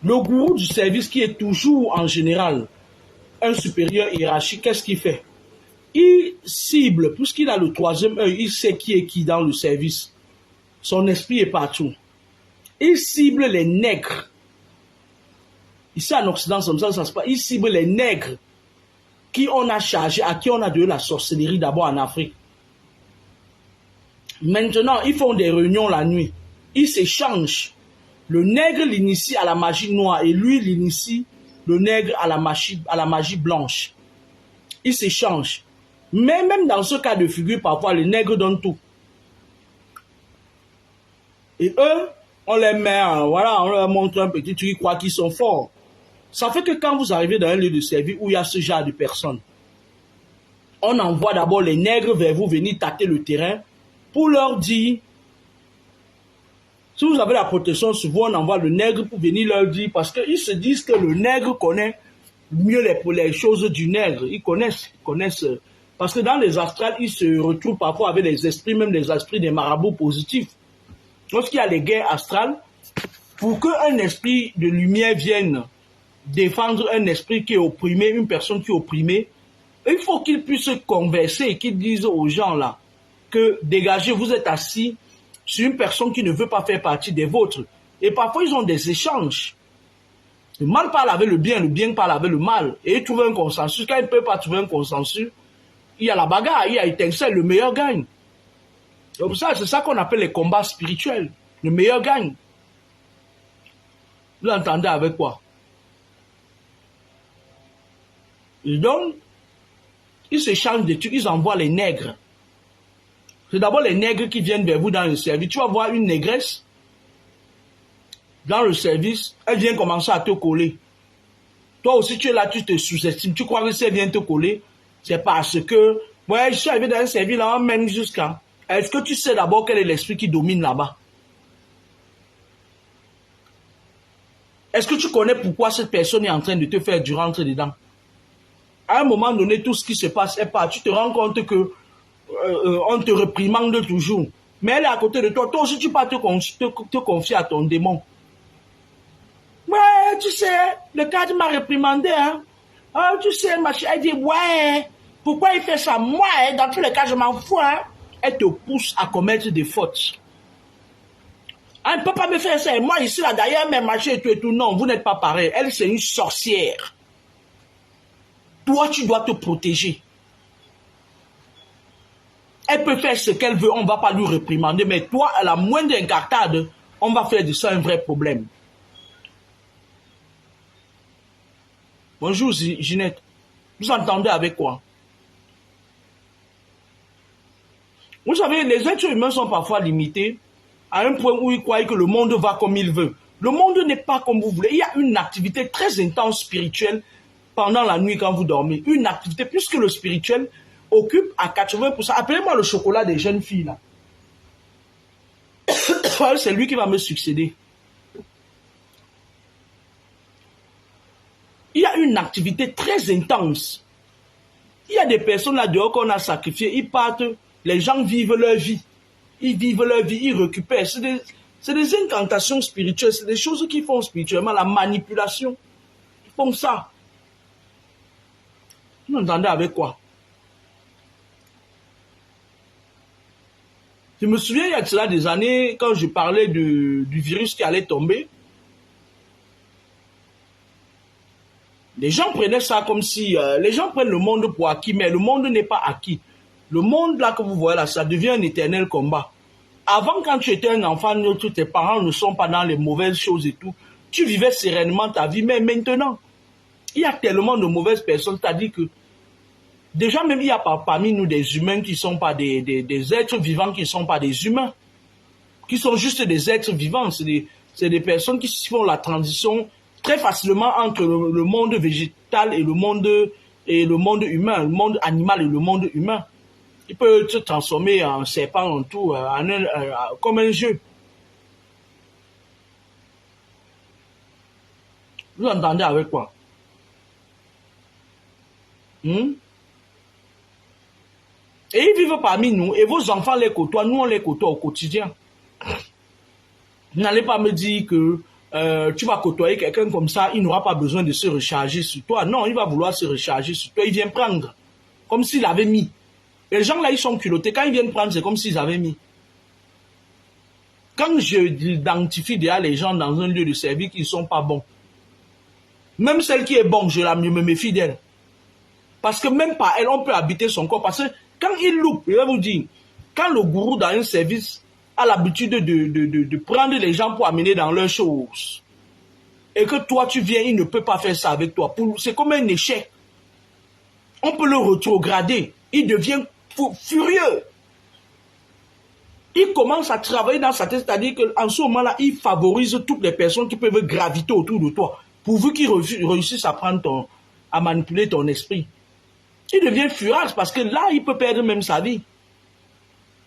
Le gourou du service qui est toujours en général un supérieur hiérarchique, qu'est-ce qu'il fait? Il cible, puisqu'il a le troisième œil, il sait qui est qui dans le service. Son esprit est partout. Il cible les nègres. Ici en Occident, comme ça se passe. Il cible les nègres qui on a chargé, à qui on a donné la sorcellerie d'abord en Afrique. Maintenant, ils font des réunions la nuit. Ils s'échangent. Le nègre l'initie à la magie noire et lui l'initie le nègre à la magie blanche. Ils s'échangent. Mais même dans ce cas de figure, parfois, les nègres donnent tout. Et eux, on les met, voilà, on leur montre un petit truc, ils croient qu'ils sont forts. Ça fait que quand vous arrivez dans un lieu de service où il y a ce genre de personnes, on envoie d'abord les nègres vers vous venir tâter le terrain pour leur dire, si vous avez la protection sur vous, on envoie le nègre pour venir leur dire, parce qu'ils se disent que le nègre connaît mieux les choses du nègre. Ils connaissent, parce que dans les astrales, ils se retrouvent parfois avec les esprits, même les esprits des marabouts positifs. Lorsqu'il y a les guerres astrales, pour qu'un esprit de lumière vienne défendre un esprit qui est opprimé, une personne qui est opprimée, il faut qu'il puisse converser et qu'il dise aux gens là que dégagez, vous êtes assis sur une personne qui ne veut pas faire partie des vôtres. Et parfois, ils ont des échanges. Le mal parle avec le bien parle avec le mal. Et ils trouvent un consensus. Quand ils ne peuvent pas trouver un consensus, il y a la bagarre, il y a étincelle, le meilleur gagne. Donc c'est ça qu'on appelle les combats spirituels. Le meilleur gagne. Vous l'entendez avec quoi? Ils donnent, ils s'échangent des trucs, ils envoient les nègres. C'est d'abord les nègres qui viennent vers vous dans le service. Tu vas voir une négresse dans le service, elle vient commencer à te coller. Toi aussi, tu es là, tu te sous-estimes. Tu crois que si elle vient te coller, c'est parce que, ouais, je suis arrivé dans un service là, même jusqu'à. Est-ce que tu sais d'abord quel est l'esprit qui domine là-bas? Est-ce que tu connais pourquoi cette personne est en train de te faire du rentre dedans? À un moment donné, tout ce qui se passe est pas. Tu te rends compte que on te réprimande toujours. Mais elle est à côté de toi. Toi aussi, tu peux te confier à ton démon. Ouais, tu sais, le cadre m'a réprimandé. Hein? Ah, tu sais, ma chérie, elle dit, ouais, pourquoi il fait ça? Moi, dans tous les cas, je m'en fous. Hein? Elle te pousse à commettre des fautes. Elle ne peut pas me faire ça. Et moi, ici, là, d'ailleurs, mes machins et tout. Non, vous n'êtes pas pareil. Elle, c'est une sorcière. Toi, tu dois te protéger. Elle peut faire ce qu'elle veut, on ne va pas lui réprimander, mais toi, à la moindre incartade, on va faire de ça un vrai problème. Bonjour Ginette, vous entendez avec quoi? Vous savez, les êtres humains sont parfois limités à un point où ils croient que le monde va comme il veut. Le monde n'est pas comme vous voulez. Il y a une activité très intense spirituelle pendant la nuit quand vous dormez. Une activité, puisque le spirituel occupe à 80%. Appelez-moi le chocolat des jeunes filles là. C'est lui qui va me succéder. Il y a une activité très intense. Il y a des personnes là dehors qu'on a sacrifiées. Ils partent, les gens vivent leur vie. Ils vivent leur vie, ils récupèrent. C'est des incantations spirituelles. C'est des choses qu'ils font spirituellement. La manipulation. Ils font ça. Vous entendez avec quoi? Je me souviens, il y a de cela des années, quand je parlais du virus qui allait tomber, les gens prenaient ça comme si... les gens prennent le monde pour acquis, mais le monde n'est pas acquis. Le monde là que vous voyez là, ça devient un éternel combat. Avant, quand tu étais un enfant, tes parents ne sont pas dans les mauvaises choses et tout. Tu vivais sereinement ta vie, mais maintenant, il y a tellement de mauvaises personnes, c'est-à-dire que déjà, même il y a parmi nous des humains qui ne sont pas des êtres vivants, qui ne sont pas des humains, qui sont juste des êtres vivants. C'est des personnes qui font la transition très facilement entre le monde végétal et le monde humain, le monde animal et le monde humain. Il peut se transformer en serpent, en tout, comme un jeu. Vous entendez avec quoi? Et ils vivent parmi nous, et vos enfants les côtoient, nous on les côtoie au quotidien. Vous n'allez pas me dire que tu vas côtoyer quelqu'un comme ça, il n'aura pas besoin de se recharger sur toi. Non, il va vouloir se recharger sur toi, il vient prendre, comme s'il avait mis. Et les gens là, ils sont culottés, quand ils viennent prendre, c'est comme s'ils avaient mis. Quand je identifie déjà les gens dans un lieu de service qui ne sont pas bons, même celle qui est bonne, je me méfie d'elle. Parce que même par elle, on peut habiter son corps, parce que quand il loupe, je vais vous dire, quand le gourou dans un service a l'habitude de prendre les gens pour amener dans leurs choses, et que toi tu viens, il ne peut pas faire ça avec toi, c'est comme un échec. On peut le rétrograder. il devient furieux. Il commence à travailler dans sa tête, c'est-à-dire qu'en ce moment-là, il favorise toutes les personnes qui peuvent graviter autour de toi, pourvu qu'ils réussissent à manipuler ton esprit. Il devient furax parce que là, il peut perdre même sa vie.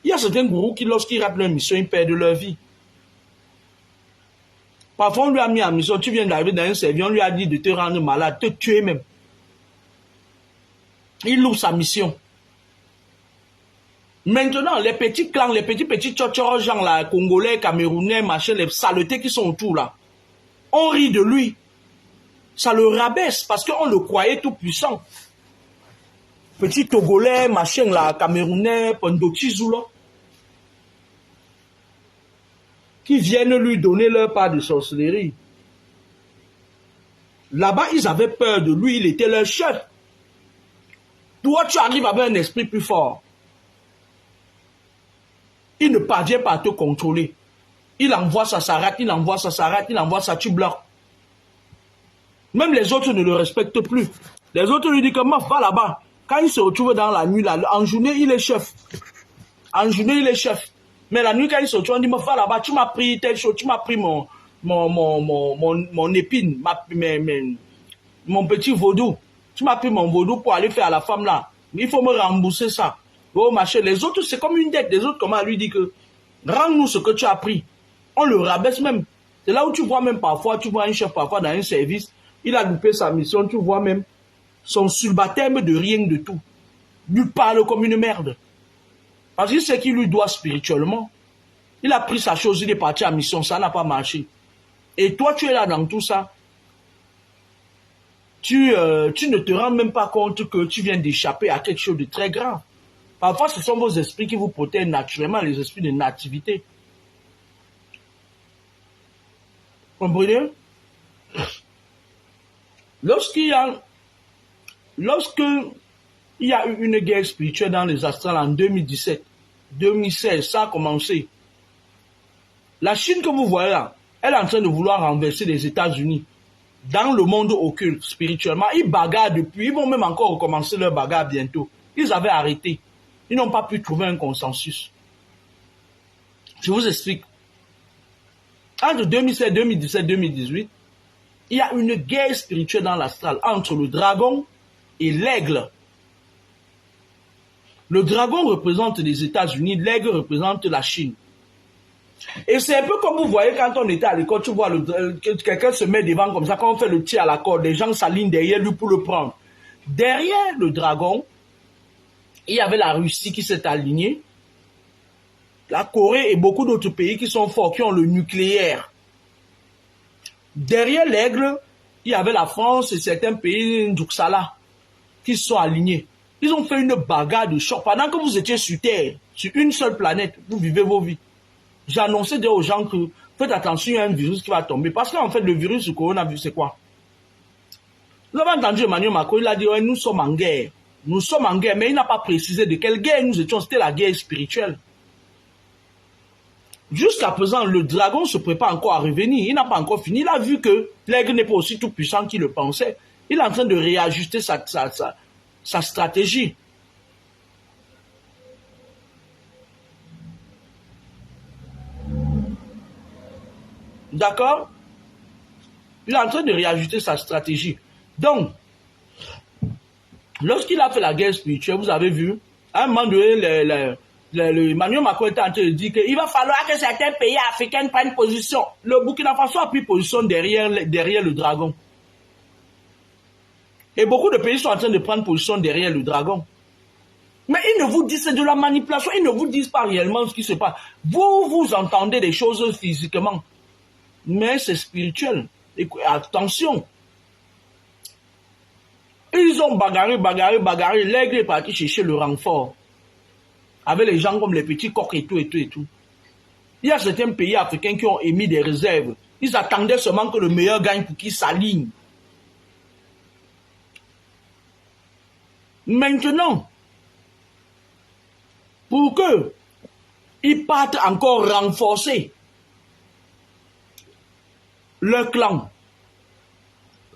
Il y a certains gourous qui, lorsqu'ils ratent leur mission, ils perdent leur vie. Parfois, on lui a mis en mission, tu viens d'arriver dans un service, on lui a dit de te rendre malade, te tuer même. Il loue sa mission. Maintenant, les petits clans, les petits tchotchoros, genre là, congolais, camerounais, machin, les saletés qui sont autour là, on rit de lui. Ça le rabaisse parce qu'on le croyait tout puissant. Petit togolais, machin là, camerounais, Pondokizou là, qui viennent lui donner leur part de sorcellerie. Là-bas, ils avaient peur de lui, il était leur chef. Toi, tu arrives avec un esprit plus fort. Il ne parvient pas à te contrôler. Il envoie ça s'arrête, il envoie ça s'arrête, il envoie ça, tu bloques. Même les autres ne le respectent plus. Les autres lui disent que ma va là-bas. Quand il se retrouve dans la nuit, là, en journée, il est chef. En journée, il est chef. Mais la nuit, quand il se retrouve, on dit, va là-bas, tu m'as pris telle chose, tu m'as pris mon épine, mon petit vaudou. Tu m'as pris mon vaudou pour aller faire à la femme là. Il faut me rembourser ça. Oh, machin. Les autres, c'est comme une dette. Les autres, comment lui dit que rends-nous ce que tu as pris. On le rabaisse même. C'est là où tu vois même parfois, tu vois un chef parfois dans un service, il a loupé sa mission, tu vois même son subalterne de rien de tout. Lui parle comme une merde. Parce que c'est qu'il lui doit spirituellement. Il a pris sa chose, il est parti à mission, ça n'a pas marché. Et toi, tu es là dans tout ça. Tu ne te rends même pas compte que tu viens d'échapper à quelque chose de très grave. Parfois, ce sont vos esprits qui vous protègent naturellement, les esprits de nativité. Comprenez? Lorsqu'il y a eu une guerre spirituelle dans les astrales en 2017, 2016, ça a commencé. La Chine que vous voyez là, elle est en train de vouloir renverser les États-Unis dans le monde occulte, spirituellement. Ils bagarrent depuis, ils vont même encore recommencer leur bagarre bientôt. Ils avaient arrêté. Ils n'ont pas pu trouver un consensus. Je vous explique. Entre 2016, 2017, 2018, il y a une guerre spirituelle dans l'astral entre le dragon et l'aigle. Le dragon représente les États-Unis, l'aigle représente la Chine. Et c'est un peu comme vous voyez quand on était à l'école, tu vois, quelqu'un se met devant comme ça, quand on fait le tir à la corde, les gens s'alignent derrière lui pour le prendre. Derrière le dragon, il y avait la Russie qui s'est alignée, la Corée et beaucoup d'autres pays qui sont forts, qui ont le nucléaire. Derrière l'aigle, il y avait la France et certains pays d'Uxala qui se sont alignés. Ils ont fait une bagarre de choc. Pendant que vous étiez sur Terre, sur une seule planète, vous vivez vos vies. J'ai annoncé aux gens que faites attention, il y a un virus qui va tomber. Parce qu'en fait, le virus du coronavirus, c'est quoi? Vous avez entendu Emmanuel Macron, il a dit, ouais, nous sommes en guerre. Nous sommes en guerre, mais il n'a pas précisé de quelle guerre nous étions. C'était la guerre spirituelle. Jusqu'à présent, le dragon se prépare encore à revenir. Il n'a pas encore fini. Il a vu que l'aigle n'est pas aussi tout puissant qu'il le pensait. Il est en train de réajuster sa stratégie. D'accord? Il est en train de réajuster sa stratégie. Donc, lorsqu'il a fait la guerre spirituelle, vous avez vu, à un moment donné, Emmanuel Macron était en train de dire qu'il va falloir que certains pays africains prennent position. Le Burkina Faso a pris position derrière le dragon. Et beaucoup de pays sont en train de prendre position derrière le dragon. Mais ils ne vous disent, c'est de la manipulation, ils ne vous disent pas réellement ce qui se passe. Vous entendez des choses physiquement. Mais c'est spirituel. Et attention. Ils ont bagarré. L'aigle est parti chercher le renfort. Avec les gens comme les petits coqs et tout. Il y a certains pays africains qui ont émis des réserves. Ils attendaient seulement que le meilleur gagne pour qu'ils s'alignent. Maintenant, pour qu'ils partent encore renforcer leur clan,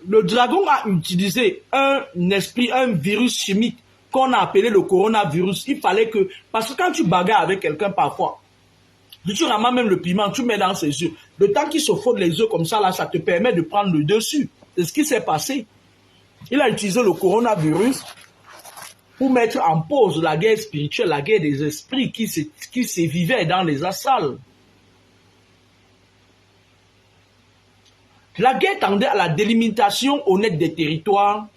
le dragon a utilisé un esprit, un virus chimique qu'on a appelé le coronavirus, il fallait que... Parce que quand tu bagarres avec quelqu'un parfois, tu ramasses même le piment, tu mets dans ses yeux. Le temps qu'il se frotte les yeux comme ça, là, ça te permet de prendre le dessus. C'est ce qui s'est passé. Il a utilisé le coronavirus pour mettre en pause la guerre spirituelle, la guerre des esprits qui se vivait dans les astrales. La guerre tendait à la délimitation honnête des territoires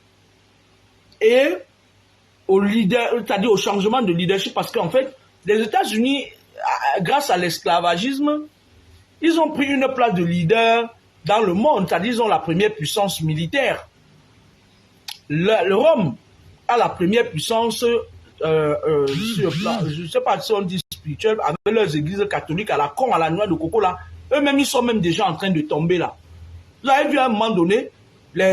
et au leader, c'est-à-dire au changement de leadership, parce qu'en fait, les États-Unis, grâce à l'esclavagisme, ils ont pris une place de leader dans le monde, c'est-à-dire ils ont la première puissance militaire. Le Rome a la première puissance sur le plan, je ne sais pas si on dit spirituel, avec leurs églises catholiques à la con, à la noix de coco là, eux-mêmes ils sont même déjà en train de tomber là. Vous avez vu à un moment donné,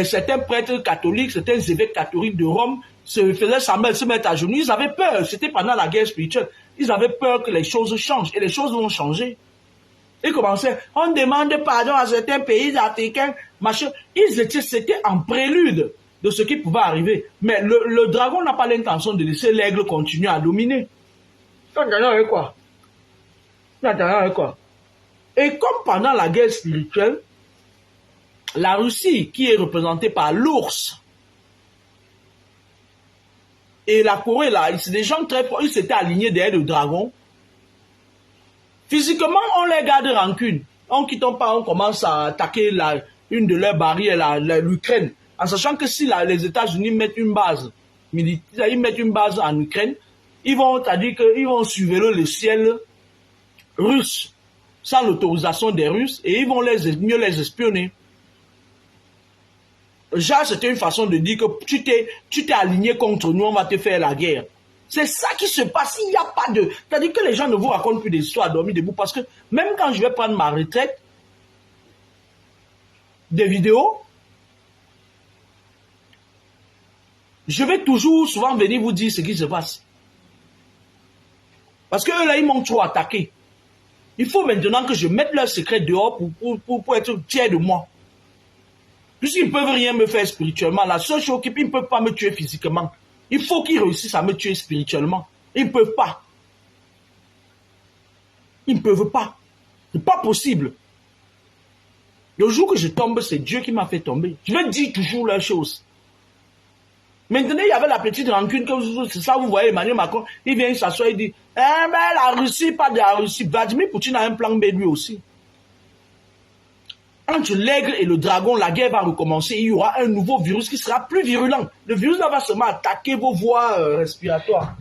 certains prêtres catholiques, certains évêques catholiques de Rome se faisaient semblant se mettre à genoux. Ils avaient peur, c'était pendant la guerre spirituelle. Ils avaient peur que les choses changent et les choses vont changer. Ils commençaient, on demande pardon à certains pays africains, machin. C'était en prélude de ce qui pouvait arriver. Mais le dragon n'a pas l'intention de laisser l'aigle continuer à dominer. Avec quoi? Avec quoi? Et comme pendant la guerre spirituelle, la Russie, qui est représentée par l'ours, et la Corée, là, c'est des gens très forts, ils s'étaient alignés derrière le dragon. Physiquement, on les garde rancune. En quittant pas, on commence à attaquer une de leurs barrières, l'Ukraine. En sachant que si les États-Unis mettent une base militaire, ils mettent une base en Ukraine, c'est-à-dire qu'ils vont surveiller le ciel russe sans l'autorisation des Russes et ils vont mieux les espionner. Genre, c'était une façon de dire que tu t'es aligné contre nous, on va te faire la guerre. C'est ça qui se passe, il n'y a pas de... C'est-à-dire que les gens ne vous racontent plus des histoires à dormir debout parce que même quand je vais prendre ma retraite, des vidéos, je vais toujours souvent venir vous dire ce qui se passe. Parce que eux là, ils m'ont trop attaqué. Il faut maintenant que je mette leurs secrets dehors pour être fier de moi. Puisqu'ils ne peuvent rien me faire spirituellement, la seule chose qu'ils ne peuvent pas me tuer physiquement. Il faut qu'ils réussissent à me tuer spirituellement. Ils ne peuvent pas. Ils ne peuvent pas. Ce n'est pas possible. Le jour que je tombe, c'est Dieu qui m'a fait tomber. Je vais dire toujours la chose. Maintenant, il y avait la petite rancune, c'est ça, vous voyez, Emmanuel Macron, il vient s'asseoir et dit, mais la Russie, pas de la Russie. Vladimir Poutine a un plan B lui aussi. Entre l'aigle et le dragon, la guerre va recommencer. Il y aura un nouveau virus qui sera plus virulent. Le virus là va seulement attaquer vos voies respiratoires.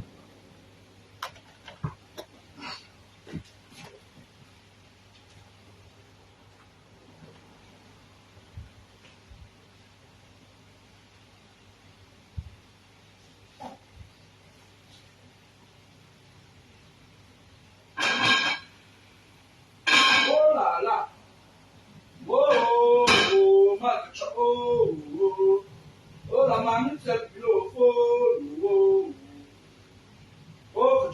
Oh là là! Oh, oh, la mamie, c'est le oh, oh, oh,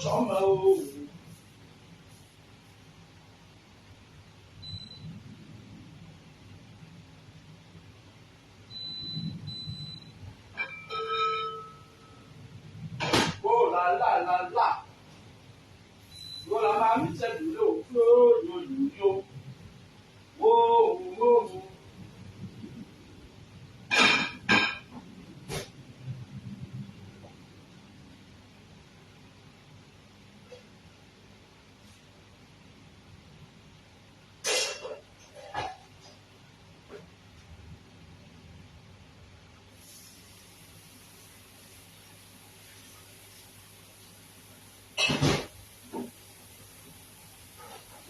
oh là là là là! Oh, la mamie, c'est le oh, oh, oh, oh.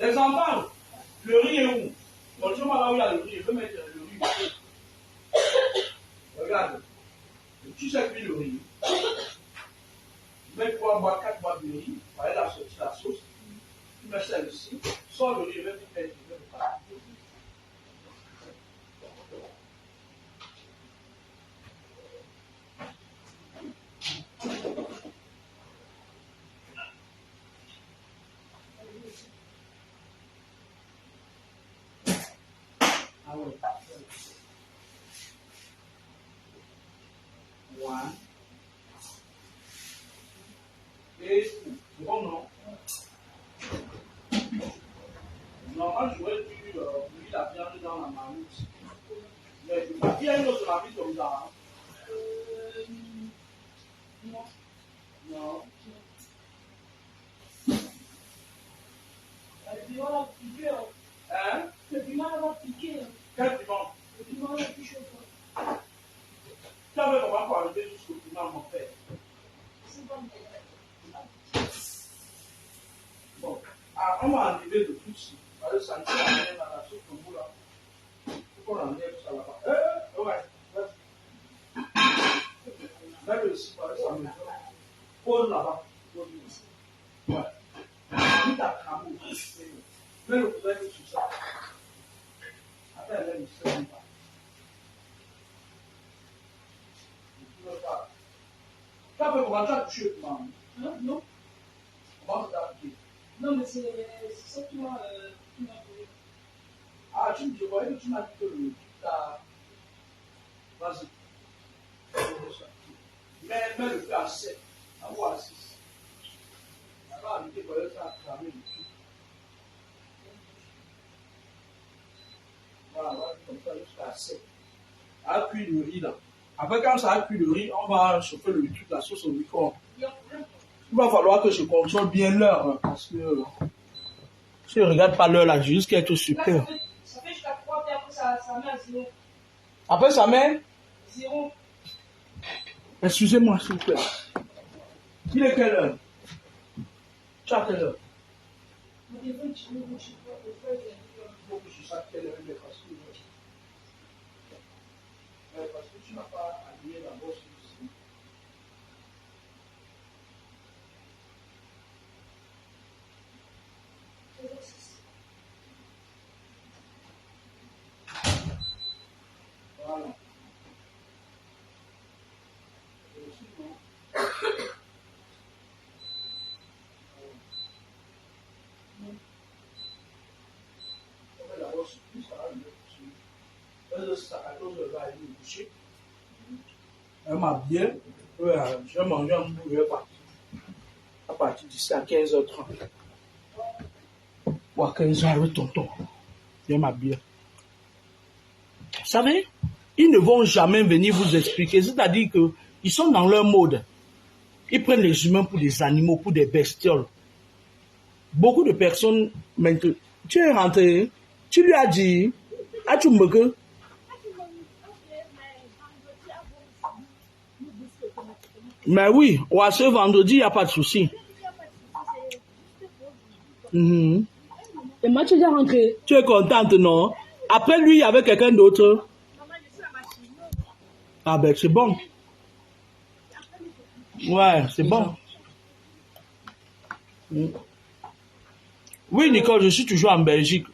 Les enfants, le riz est où? Montre-moi là où il y a le riz. Je vais mettre le riz ici. Regarde. Tu sais cuire le riz. Tu mets 3 boîtes, 4 boîtes de riz. Voilà la sauce. Tu mets ça ici. Sors le riz. Je vais te faire. Ah ouais. 1, Et c'est bon, non? Normalement, j'aurais dû bouillir la viande dans la marmite. Mais il y a une autre marmite comme ça. Non. Non. Le piment va piquer. Hein? Le piment va piquer. Quel piment? Le piment va plus chaud. Tu avais comment pour arriver jusqu'au piment, mon père? C'est bon. Bon. Ah, on va enlever le tout ici. On va le sentir la même à la soupe comme vous là. Il faut qu'on enlève ça là-bas. Ouais. Mets-le ici, on va le sentir. Pose là-bas. Ouais. Mets ta cramou. Mets le couvercle sur ça. Après, elle est ici. Tu as fait comment tu as touché le piment? Non. Comment tu as touché? Non, mais c'est ça qui m'a donné. Ah, je voyais que tu m'as dit que le truc t'a. Vas-y. Mets le feu à 7, à ou à 6. Ça va arrêter pour ça à cramer le tout. Voilà, comme ça jusqu'à 7. À cuire le riz là. Après, quand ça a cuit le riz, on va chauffer le truc, la sauce au micro-ondes. Il va falloir que je contrôle bien l'heure, hein, parce que si je ne regarde pas l'heure là, je risque d'être super. Là, ça fait jusqu'à 3, puis après ça met à 0. Après, ça met 0. Excusez-moi, s'il vous plaît. Il est quelle heure? Tu as quelle heure? Mon téléphone, tu veux que je sais pas, Il faut que je sache quelle heure il est parce que tu n'as pas allié la bosse ici. Voilà. Et sinon, la bosse, ça va mieux. Ça à cause de la ligne couchée. Elle m'a bien. Je vais manger un bout, je vais partir. À partir d'ici à 15h30. Ou à 15h avec tonton. Elle m'a bien. Vous savez, ils ne vont jamais venir vous expliquer. C'est-à-dire qu'ils sont dans leur mode. Ils prennent les humains pour des animaux, pour des bestioles. Beaucoup de personnes, maintenant, tu es rentré, tu lui as dit, as-tu me que mais oui, ouais, ce vendredi, il n'y a pas de souci. Et moi, tu es déjà rentré. Tu es contente, non? Après lui, il y avait quelqu'un d'autre. Ah ben, c'est bon. Ouais, c'est bon. Oui, Nicole, je suis toujours en Belgique.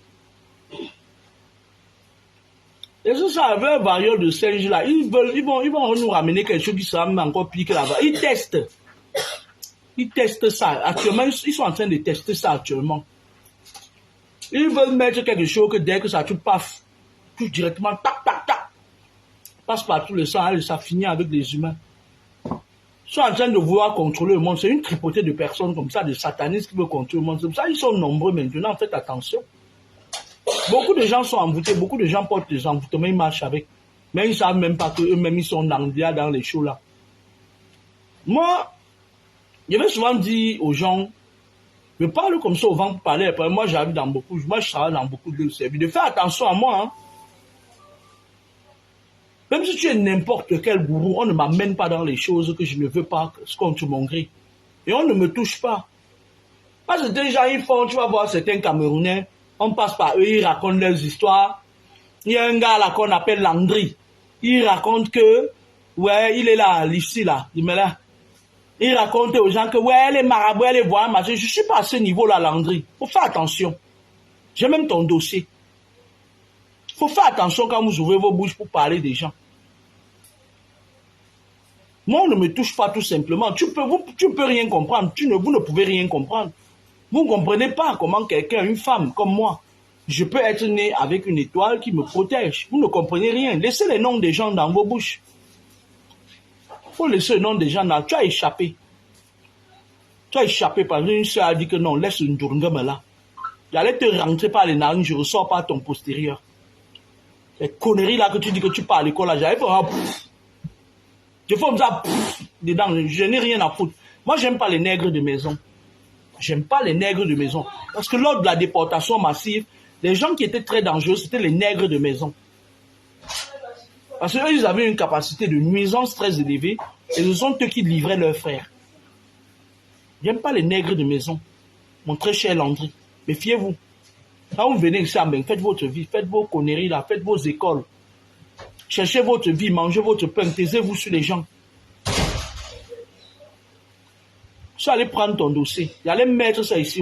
Et ça, avec un variole de singe là, ils vont nous ramener quelque chose qui sera même encore pire que là-bas. Ils testent ça. Actuellement, ils sont en train de tester ça actuellement. Ils veulent mettre quelque chose que dès que ça touche, paf, touche directement, tac, tac, tac, passe par tout le sang et ça finit avec les humains. Ils sont en train de vouloir contrôler le monde. C'est une tripotée de personnes comme ça, de satanistes qui veulent contrôler le monde. C'est pour ça qu'ils sont nombreux maintenant. Faites attention. Beaucoup de gens sont envoûtés, beaucoup de gens portent des envoûtements, ils marchent avec. Mais ils ne savent même pas qu'eux-mêmes, ils sont dans les shows là. Moi, je vais souvent dire aux gens, je parle comme ça au vent pour parler. Après, moi, je travaille dans beaucoup de services. De faire attention à moi. Hein. Même si tu es n'importe quel gourou, on ne m'amène pas dans les choses que je ne veux pas contre mon gré. Et on ne me touche pas. Parce que des gens, ils font, tu vas voir certains Camerounais, on passe par eux, ils racontent leurs histoires. Il y a un gars là qu'on appelle Landry. Il raconte que, ouais, il est là, ici, là. Il raconte aux gens que, ouais, les marabouts, les voix, machin. Je ne suis pas à ce niveau-là, Landry. Faut faire attention. J'ai même ton dossier. Faut faire attention quand vous ouvrez vos bouches pour parler des gens. Moi, on ne me touche pas tout simplement. Tu peux rien comprendre. Vous ne pouvez rien comprendre. Vous ne comprenez pas comment quelqu'un, une femme comme moi, je peux être né avec une étoile qui me protège. Vous ne comprenez rien. Laissez les noms des gens dans vos bouches. Il faut laisser le nom des gens là. Tu as échappé. Tu as échappé parce qu'une soeur a dit que non, laisse une Ndurungam là. J'allais te rentrer par les narines, je ressors par ton postérieur. Les conneries là que tu dis que tu pars à l'école là, j'avais fait un je fais comme ça dedans, je n'ai rien à foutre. Moi, j'aime pas les nègres de maison. J'aime pas les nègres de maison. Parce que lors de la déportation massive, les gens qui étaient très dangereux, c'était les nègres de maison. Parce qu'eux, ils avaient une capacité de nuisance très élevée et ce sont eux qui livraient leurs frères. J'aime pas les nègres de maison. Mon très cher Landry, méfiez-vous. Quand vous venez ici à Mbeng, faites votre vie, faites vos conneries là, faites vos écoles. Cherchez votre vie, mangez votre pain, taisez-vous sur les gens. Je suis allé prendre ton dossier. J'allais mettre ça ici,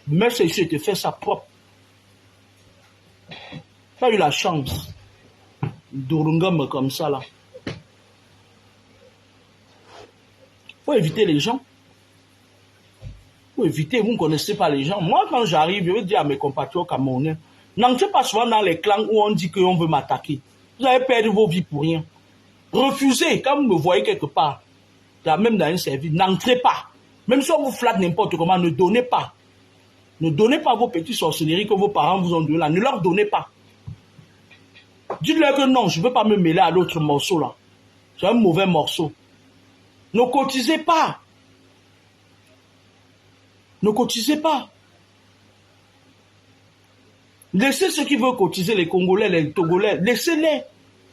mettre ça ici et te faire ça propre. Tu as eu la chance. Ndurungam comme ça là. Faut éviter les gens. Faut éviter, vous ne connaissez pas les gens. Moi, quand j'arrive, je vais dire à mes compatriotes camerounais, n'entrez pas souvent dans les clans où on dit qu'on veut m'attaquer. Vous allez perdre vos vies pour rien. Refusez, quand vous me voyez quelque part, même dans un service, n'entrez pas. Même si on vous flatte n'importe comment, ne donnez pas. Ne donnez pas vos petites sorcelleries que vos parents vous ont données là. Ne leur donnez pas. Dites-leur que non, je ne veux pas me mêler à l'autre morceau là. C'est un mauvais morceau. Ne cotisez pas. Ne cotisez pas. Laissez ceux qui veulent cotiser, les Congolais, les Togolais, laissez-les.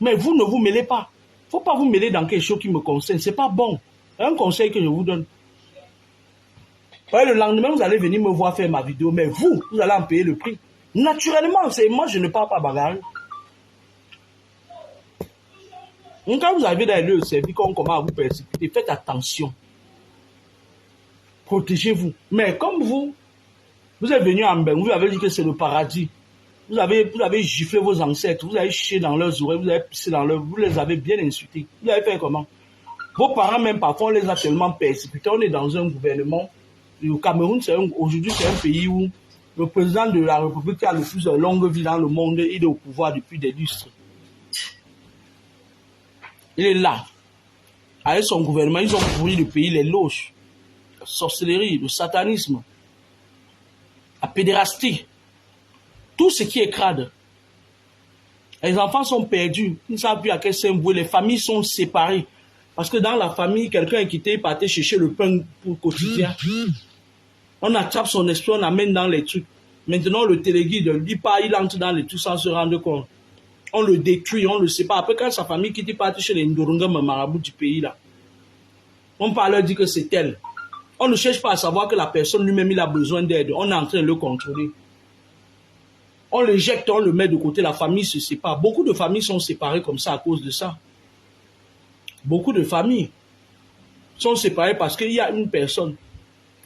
Mais vous ne vous mêlez pas. Il ne faut pas vous mêler dans quelque chose qui me concerne. Ce n'est pas bon. C'est un conseil que je vous donne. Ouais, le lendemain, vous allez venir me voir faire ma vidéo, mais vous allez en payer le prix. Naturellement, c'est moi, je ne parle pas bagarre. Donc, quand vous arrivez dans le service, qu'on commence à vous persécuter, faites attention. Protégez-vous. Mais comme vous êtes venu en Mbeng, vous avez dit que c'est le paradis. Vous avez giflé vos ancêtres, vous avez chié dans leurs oreilles, vous avez pissé dans leurs... Vous les avez bien insultés. Vous avez fait comment? Vos parents, même parfois, on les a tellement persécutés. On est dans un gouvernement. Le Cameroun, aujourd'hui, c'est un pays où le président de la République qui a le plus de longue vie dans le monde, il est au pouvoir depuis des lustres. Il est là. Avec son gouvernement, ils ont pourri le pays, les loges, la sorcellerie, le satanisme, la pédérastie, tout ce qui est crade. Les enfants sont perdus, ils ne savent plus à quel sein vouer, les familles sont séparées. Parce que dans la famille, quelqu'un est quitté, il partait chercher le pain pour le quotidien. On attrape son esprit, on amène dans les trucs. Maintenant, le téléguide, il part, il entre dans les trucs sans se rendre compte. On le détruit, on le sépare. Après, quand sa famille quitte, il part chez les Ndurungam marabouts du pays, là. On parle leur dit que c'est elle. On ne cherche pas à savoir que la personne lui-même, il a besoin d'aide. On est en train de le contrôler. On le jette, on le met de côté, la famille se sépare. Beaucoup de familles sont séparées comme ça à cause de ça. Beaucoup de familles sont séparées parce qu'il y a une personne.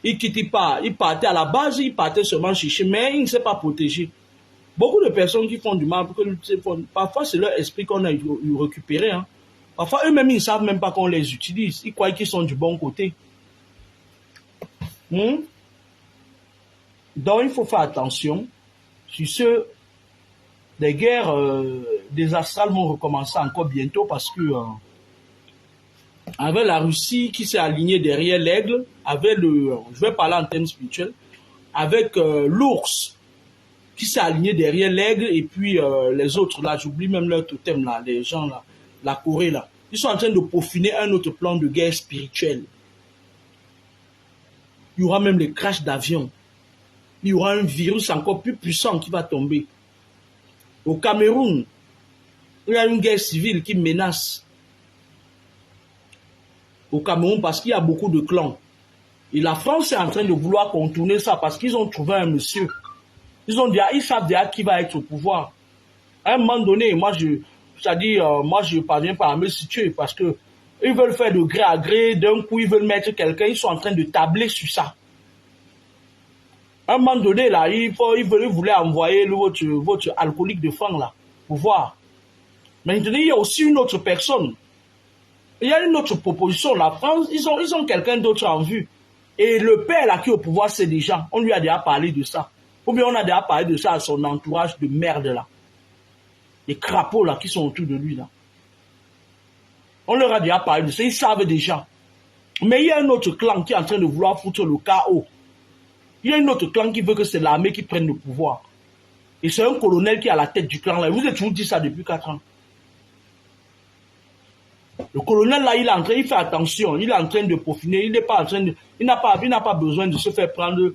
Il quitte, il part. Il partait à la base, il partait seulement chercher, mais il ne s'est pas protégé. Beaucoup de personnes qui font du mal, parfois c'est leur esprit qu'on a récupéré. Hein. Parfois eux-mêmes, ils ne savent même pas qu'on les utilise. Ils croient qu'ils sont du bon côté. Donc il faut faire attention. Sur ce, les guerres des astrales vont recommencer encore bientôt parce que avec la Russie qui s'est alignée derrière l'aigle, avec je vais parler en termes spirituels, avec l'ours qui s'est aligné derrière l'aigle et puis les autres là, j'oublie même leur totem là, les gens là, la Corée là, ils sont en train de peaufiner un autre plan de guerre spirituelle. Il y aura même les crashs d'avions. Il y aura un virus encore plus puissant qui va tomber. Au Cameroun, il y a une guerre civile qui menace. Au Cameroun parce qu'il y a beaucoup de clans. Et la France est en train de vouloir contourner ça parce qu'ils ont trouvé un monsieur. Ils savent déjà qui va être au pouvoir. À un moment donné, moi je parviens pas à me situer parce que ils veulent faire de gré à gré, d'un coup ils veulent mettre quelqu'un, ils sont en train de tabler sur ça. À un moment donné, là, ils voulaient envoyer votre alcoolique de fang là, pour voir. Maintenant, il y a aussi une autre personne. Il y a une autre proposition. La France, ils ont quelqu'un d'autre en vue. Et le père là qui est au pouvoir, c'est déjà, on lui a déjà parlé de ça. Ou bien on a déjà parlé de ça à son entourage de merde là. Les crapauds là qui sont autour de lui là. On leur a déjà parlé de ça, ils savent déjà. Mais il y a un autre clan qui est en train de vouloir foutre le chaos. Il y a un autre clan qui veut que c'est l'armée qui prenne le pouvoir. Et c'est un colonel qui est à la tête du clan là. Vous avez toujours dit ça depuis 4 ans. Le colonel là, il fait attention, il est en train de peaufiner, il n'a pas besoin de se faire prendre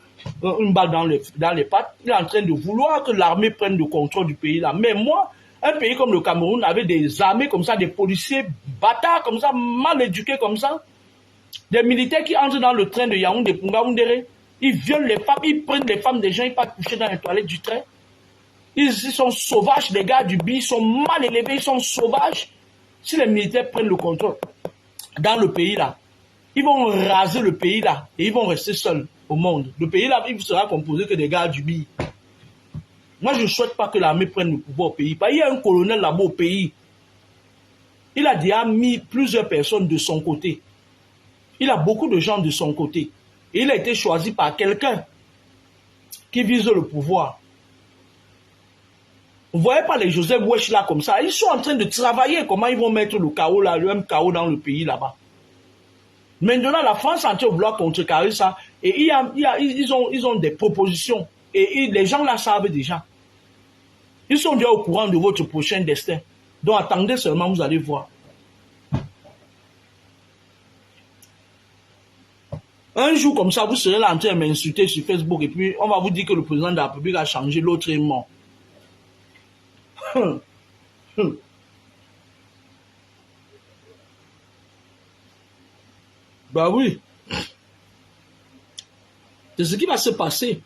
une balle dans les pattes. Il est en train de vouloir que l'armée prenne le contrôle du pays là. Mais moi, un pays comme le Cameroun avait des armées comme ça, des policiers bâtards comme ça, mal éduqués comme ça, des militaires qui entrent dans le train de Yaoundé, Pungaoundéré, ils violent les femmes, ils prennent les femmes des gens, ils partent coucher dans les toilettes du train. Ils sont sauvages, les gars du BI, ils sont mal élevés, ils sont sauvages. Si les militaires prennent le contrôle dans le pays là, ils vont raser le pays là et ils vont rester seuls au monde. Le pays là, il sera composé que des gars du BI. Moi, je ne souhaite pas que l'armée prenne le pouvoir au pays. Il y a un colonel là-bas au pays. Il a déjà mis plusieurs personnes de son côté. Il a beaucoup de gens de son côté. Et il a été choisi par quelqu'un qui vise le pouvoir. Vous ne voyez pas les Joseph Wesh là comme ça. Ils sont en train de travailler. Comment ils vont mettre le chaos là, le même chaos dans le pays là-bas. Maintenant, la France entière vouloir contrecarrer ça. Et ils ont des propositions. Et les gens là savent déjà. Ils sont déjà au courant de votre prochain destin. Donc attendez seulement, vous allez voir. Un jour comme ça, vous serez là en train de m'insulter sur Facebook et puis on va vous dire que le président de la République a changé, l'autre est mort. Bah oui. C'est ce qui va se passer.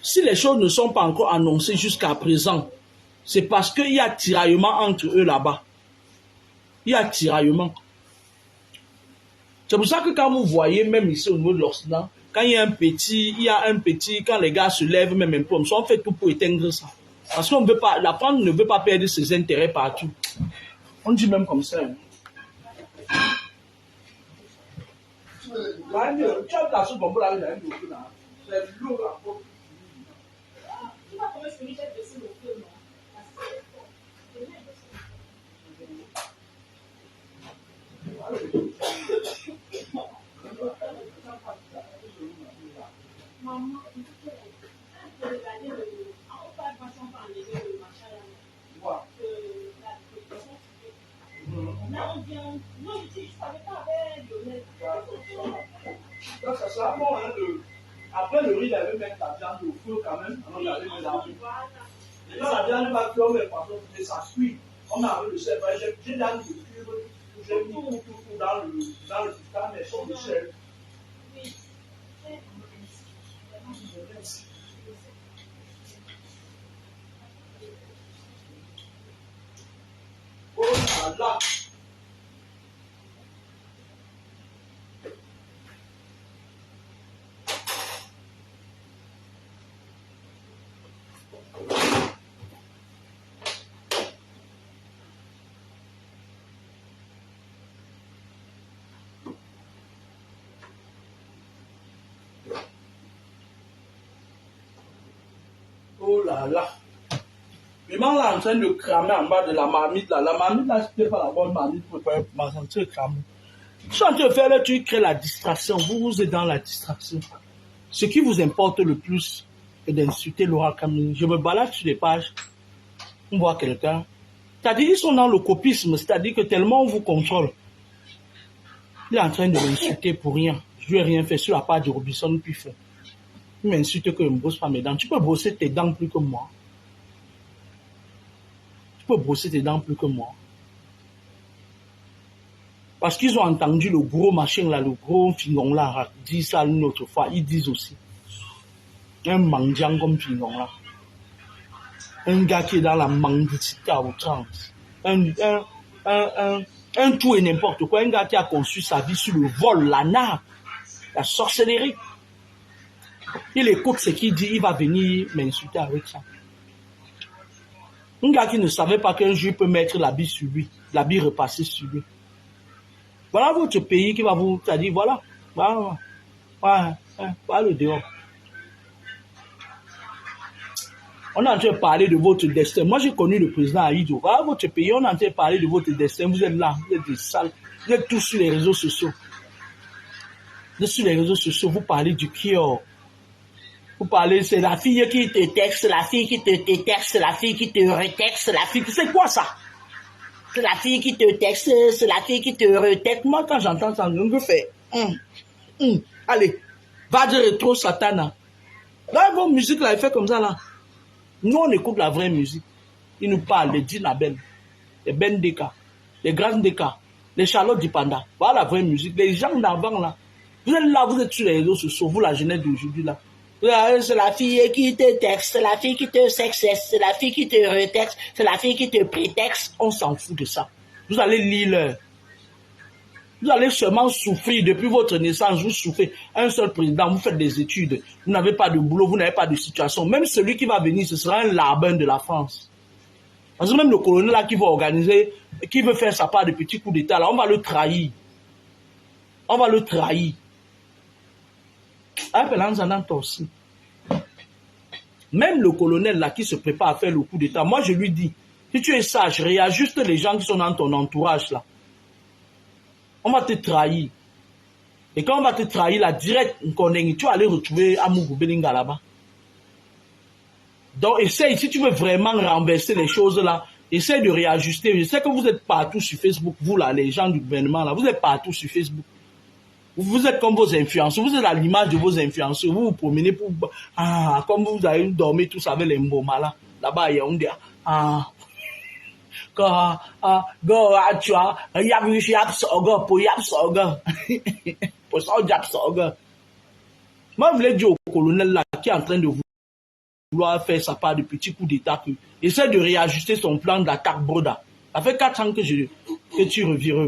Si les choses ne sont pas encore annoncées jusqu'à présent, c'est parce qu'il y a tiraillement entre eux là-bas. Il y a tiraillement. C'est pour ça que quand vous voyez, même ici au niveau de l'Occident, quand il y a un petit, quand les gars se lèvent, même un peu, on fait tout pour éteindre ça. Parce qu'on ne veut pas, la France ne veut pas perdre ses intérêts partout. On dit même comme ça. Maman, il faut regarder le. On parle pas sans parler le machin là. Là, on vient. Moi, je dis, je ne savais pas avec Lionel. Ça sera bon, hein, après le riz, il avait mettre la viande au feu quand même. Alors, il avait mis la viande. Et quand la viande va cuire, mais par contre, ça cuit. On a le sel. J'ai dans le cuivre, j'ai mis tout dans le picard, mais sans le sel. Oh là là! Oh là là! Le man là en train de cramer en bas de la marmite là. La marmite là, c'était pas la bonne marmite pour faire ma santé cramer. Je suis en train de faire le truc, créer la distraction. Vous êtes dans la distraction. Ce qui vous importe le plus est d'insulter Laura Kamini. Je me balade sur les pages. On voit quelqu'un. C'est-à-dire, ils sont dans le copisme. C'est-à-dire que tellement on vous contrôle. Il est en train de m'insulter pour rien. Je lui ai rien fait sur la page de Robinson Piffon. Il m'insulte que je ne brosse pas mes dents. Tu peux brosser tes dents plus que moi. Tu peux brosser tes dents plus que moi. Parce qu'ils ont entendu le gros machin là, le gros fingon là, dire ça une autre fois. Ils disent aussi. Un mendiant comme fingon là. Un gars qui est dans la mendicité à outrance. Un tout et n'importe quoi. Un gars qui a conçu sa vie sur le vol, la nappe, la sorcellerie. Il écoute ce qu'il dit, il va venir m'insulter avec ça. Un gars qui ne savait pas qu'un jour il peut mettre l'habit sur lui, l'habit repassé sur lui. Voilà votre pays qui va vous dire, voilà le dehors. On est en train de parler de votre destin. Moi, j'ai connu le président Aïdjo. Voilà votre pays, on est en train de parler de votre destin. Vous êtes là, vous êtes des sales. Vous êtes tous sur les réseaux sociaux. Vous êtes sur les réseaux sociaux, vous parlez du Kyo. Vous parlez, c'est la fille qui te texte, c'est la fille qui te texte, c'est la fille qui te retexte, c'est la fille qui... C'est quoi ça? C'est la fille qui te texte, c'est la fille qui te retexte. Moi, quand j'entends ça, je fais... Allez, va dire rétro Satana. Là, vos musiques, là, ils font comme ça, là. Nous, on écoute la vraie musique. Ils nous parlent, les Dinabel, les Ben Deka, les Grands Deka, les Charlotte Dipanda. Voilà la vraie musique. Les gens d'avant, là. Vous êtes là, vous êtes sur les réseaux sociaux, vous, la jeunesse d'aujourd'hui, là. C'est la fille qui te texte, c'est la fille qui te sexeste, c'est la fille qui te retexte, c'est la fille qui te prétexte. On s'en fout de ça. Vous allez lire. Vous allez seulement souffrir depuis votre naissance. Vous souffrez. Un seul président, vous faites des études. Vous n'avez pas de boulot, vous n'avez pas de situation. Même celui qui va venir, ce sera un larbin de la France. Parce que même le colonel là qui va organiser, qui veut faire sa part de petits coups d'État, là, on va le trahir. On va le trahir. Aussi. Même le colonel là qui se prépare à faire le coup d'État, moi je lui dis, si tu es sage, réajuste les gens qui sont dans ton entourage là. On va te trahir. Et quand on va te trahir là, direct, tu vas aller retrouver Amougou Belinga là-bas. Donc essaye, si tu veux vraiment renverser les choses là, essaye de réajuster. Je sais que vous êtes partout sur Facebook, vous là, les gens du gouvernement là, vous êtes partout sur Facebook. Vous êtes comme vos influenceurs, vous êtes à l'image de vos influenceurs, vous vous promenez pour... Ah, comme vous avez dormi tous avec les mboma là, là-bas, il y a un dit, tu vois, moi, je voulais dire au colonel là, qui est en train de vouloir faire sa part de petits coups d'État, essaie de réajuster son plan d'attaque Broda. Ça fait 4 ans que tu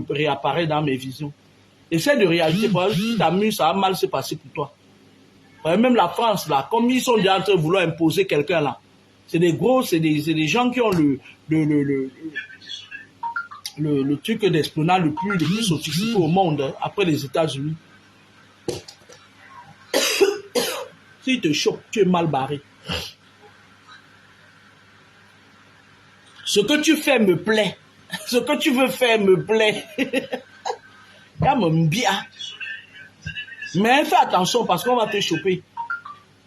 réapparais dans mes visions. Essaie de réagir, parce que si tu t'amuses, ça va mal se passer pour toi. Même la France, là, comme ils sont déjà en train de vouloir imposer quelqu'un, là, c'est des gros, c'est des gens qui ont le truc d'espionnage le plus sophistiqué au monde, hein, après les États-Unis. S'ils te chopent, tu es mal barré. Ce que tu fais me plaît. Ce que tu veux faire me plaît. Bien. Mais fais attention parce qu'on va te choper.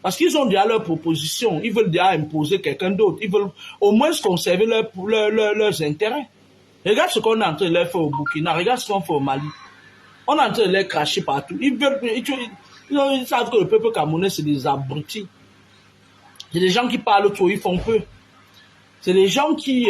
Parce qu'ils ont déjà leur proposition. Ils veulent déjà imposer quelqu'un d'autre. Ils veulent au moins conserver leurs intérêts. Regarde ce qu'on est en train de leur faire au Burkina. Regarde ce qu'on fait au Mali. On est en train de les cracher partout. Ils savent que le peuple camerounais, c'est des abrutis. C'est des gens qui parlent trop, ils font peu. C'est des gens qui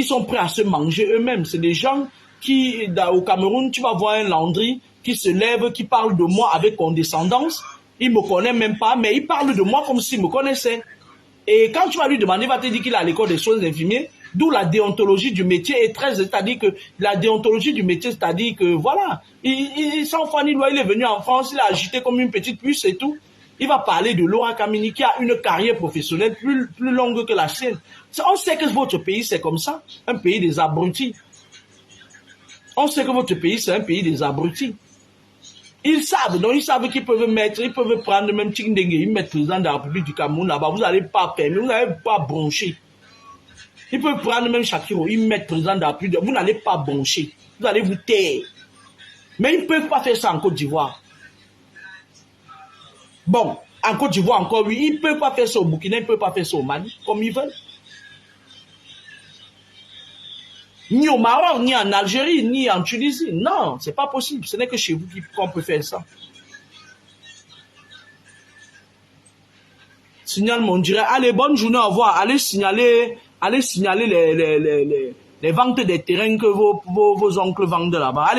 sont prêts à se manger eux-mêmes. C'est des gens qui, au Cameroun, tu vas voir un Landry qui se lève, qui parle de moi avec condescendance. Il me connaît même pas, mais il parle de moi comme s'il me connaissait. Et quand tu vas lui demander, il va te dire qu'il est à l'école des soins infirmiers, d'où la déontologie du métier est très, c'est-à-dire que la déontologie du métier, c'est-à-dire que voilà, il s'en fout, il est venu en France, il a agité comme une petite puce et tout. Il va parler de Laura Kamini qui a une carrière professionnelle plus longue que la sienne. On sait que votre pays, c'est comme ça, un pays des abrutis. On sait que votre pays, c'est un pays des abrutis. Ils savent, donc ils savent qu'ils peuvent prendre même Tchingdengue, ils mettent président de la République du Cameroun là-bas, vous n'allez pas permettre, vous n'allez pas broncher. Ils peuvent prendre même Shakiro, ils mettent président de la République, vous n'allez pas broncher, vous allez vous taire. Mais ils ne peuvent pas faire ça en Côte d'Ivoire. Bon, en Côte d'Ivoire encore, oui, ils ne peuvent pas faire ça au Burkina, ils ne peuvent pas faire ça au Mali, comme ils veulent. Ni au Maroc, ni en Algérie, ni en Tunisie. Non, c'est pas possible. Ce n'est que chez vous qu'on peut faire ça. Signal, on dirait, allez, bonne journée, au revoir. Allez signaler les ventes des terrains que vos oncles vendent là-bas. Allez.